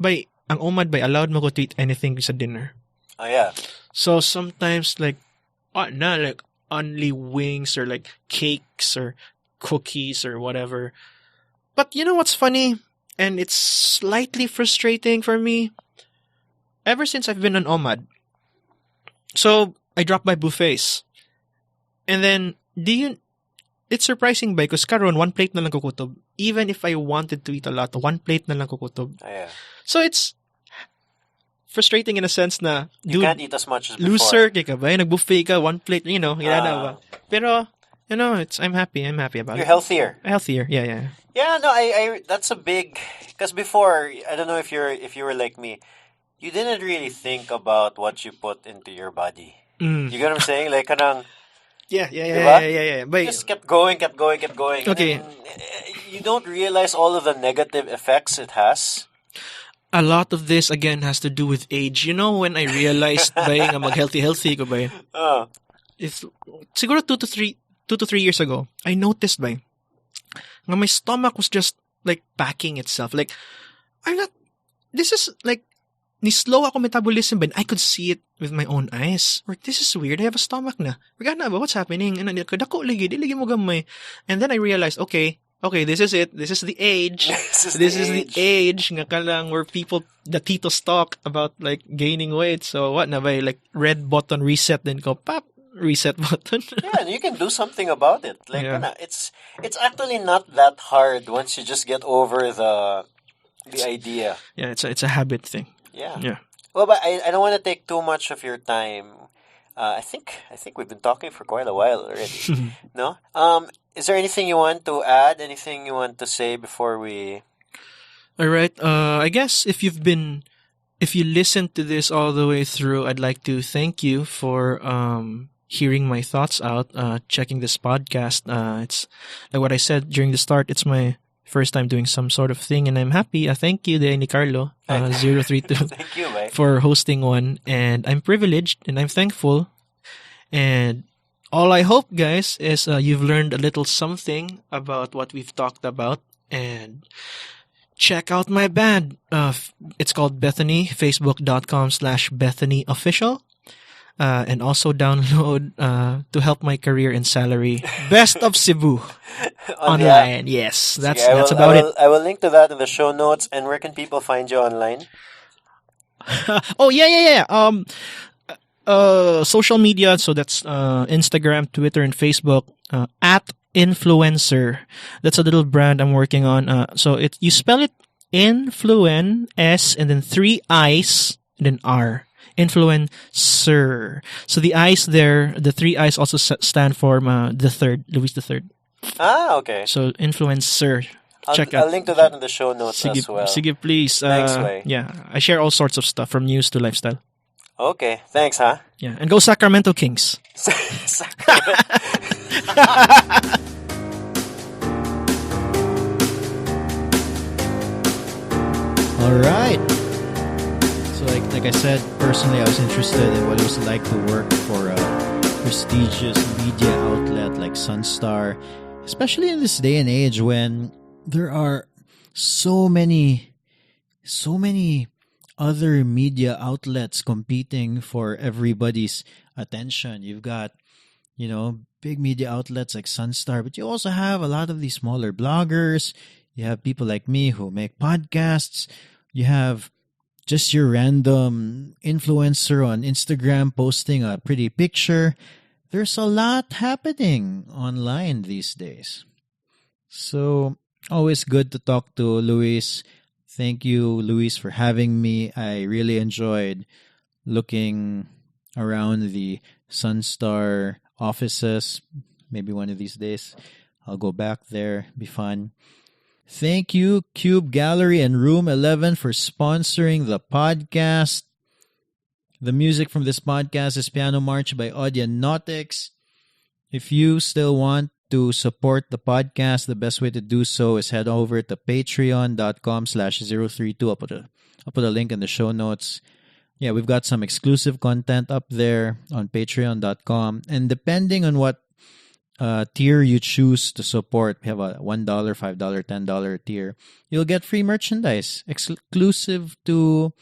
Ang OMAD allowed mo ko to eat anything sa dinner. Oh, yeah. So, sometimes, like, like, only wings or, like, cakes or cookies or whatever. But, you know what's funny? And it's slightly frustrating for me. Ever since I've been on OMAD, so I drop by buffets. And then, it's surprising because karon 1 plate na lang kukutob. Even if I wanted to eat a lot, 1 plate na lang kukutob. Oh, yeah. So it's frustrating in a sense na, you can't eat as much as before. Loser ka ba? Nag-buffet ka, 1 plate, ba? Pero, I'm happy about it. You're healthier. Healthier, yeah. Yeah, no, I that's a big, because before, I don't know if you were like me, you didn't really think about what you put into your body. You get what I'm saying? Like, kanang... Yeah. But just kept going. Okay. You don't realize all of the negative effects it has. A lot of this, again, has to do with age. You know, when I realized nga mag-healthy ko ba? It's, siguro 2 to 3 years ago, I noticed nga my stomach was just like packing itself. Like, I'm not, this is like, ni slow ako metabolism, but I could see it with my own eyes. Like, this is weird. I have a stomach na. Regana ba? What's happening? And dako lagi, di lagi mo gamay. And then I realized, okay, this is it. This is the age. This is the age nga kalang where people, the titos talk about like gaining weight. So what na ba? Like red button reset, then go pop, reset button. Yeah, and you can do something about it. Like, it's actually not that hard once you just get over the idea. Yeah, it's a habit thing. Yeah. Well, but I don't want to take too much of your time. I think we've been talking for quite a while already. No? Is there anything you want to add? Anything you want to say before we? All right. I guess if you listened to this all the way through, I'd like to thank you for hearing my thoughts out, checking this podcast. It's like what I said during the start. It's my first time doing some sort of thing, and I'm happy. Thank you, Ni Carlo, Zerothreetwo, thank you, mate, for hosting one. And I'm privileged and I'm thankful. And all I hope, guys, is you've learned a little something about what we've talked about. And check out my band. It's called Bethany, facebook.com/Bethany official. And also download to help my career and salary. Best of Cebu online. Yes, that's about it. I will link to that in the show notes. And where can people find you online? Oh yeah. Social media. So that's Instagram, Twitter, and Facebook. At Influencer. That's a little brand I'm working on. So you spell it Influen, S, and then 3 I's, and then R. Influencer. So the I's there, the 3 I's also stand for the third, Luis III. Ah, okay. So influencer. Check out. I'll link to that in the show notes as well. Sige, please. Thanks, Way. Yeah, I share all sorts of stuff from news to lifestyle. Okay, thanks, huh? Yeah, and go Sacramento Kings. All right. So like I said, personally, I was interested in what it was like to work for a prestigious media outlet like SunStar, especially in this day and age when there are so many other media outlets competing for everybody's attention. You've got, big media outlets like SunStar, but you also have a lot of these smaller bloggers. You have people like me who make podcasts. You have just your random influencer on Instagram posting a pretty picture. There's a lot happening online these days. So, always good to talk to Luis. Thank you, Luis, for having me. I really enjoyed looking around the SunStar offices. Maybe one of these days I'll go back there. Be fun. Thank you, Cube Gallery and Room 11, for sponsoring the podcast. The music from this podcast is Piano March by Audionautics. If you still want to support the podcast, the best way to do so is head over to patreon.com/Zerothreetwo. I'll put a link in the show notes. Yeah, we've got some exclusive content up there on patreon.com. And depending on what tier you choose to support, we have a $1, $5, $10 tier. You'll get free merchandise exclusive to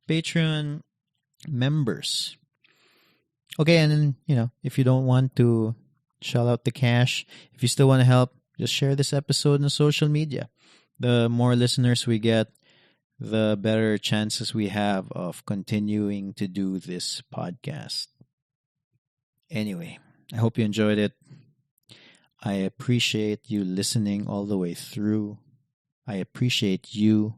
Patreon members. Okay, and then, if you don't want to shell out the cash, if you still want to help, just share this episode on social media. The more listeners we get, the better chances we have of continuing to do this podcast. Anyway, I hope you enjoyed it. I appreciate you listening all the way through. I appreciate you.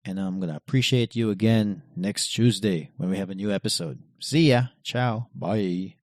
And I'm going to appreciate you again next Tuesday when we have a new episode. See ya. Ciao. Bye.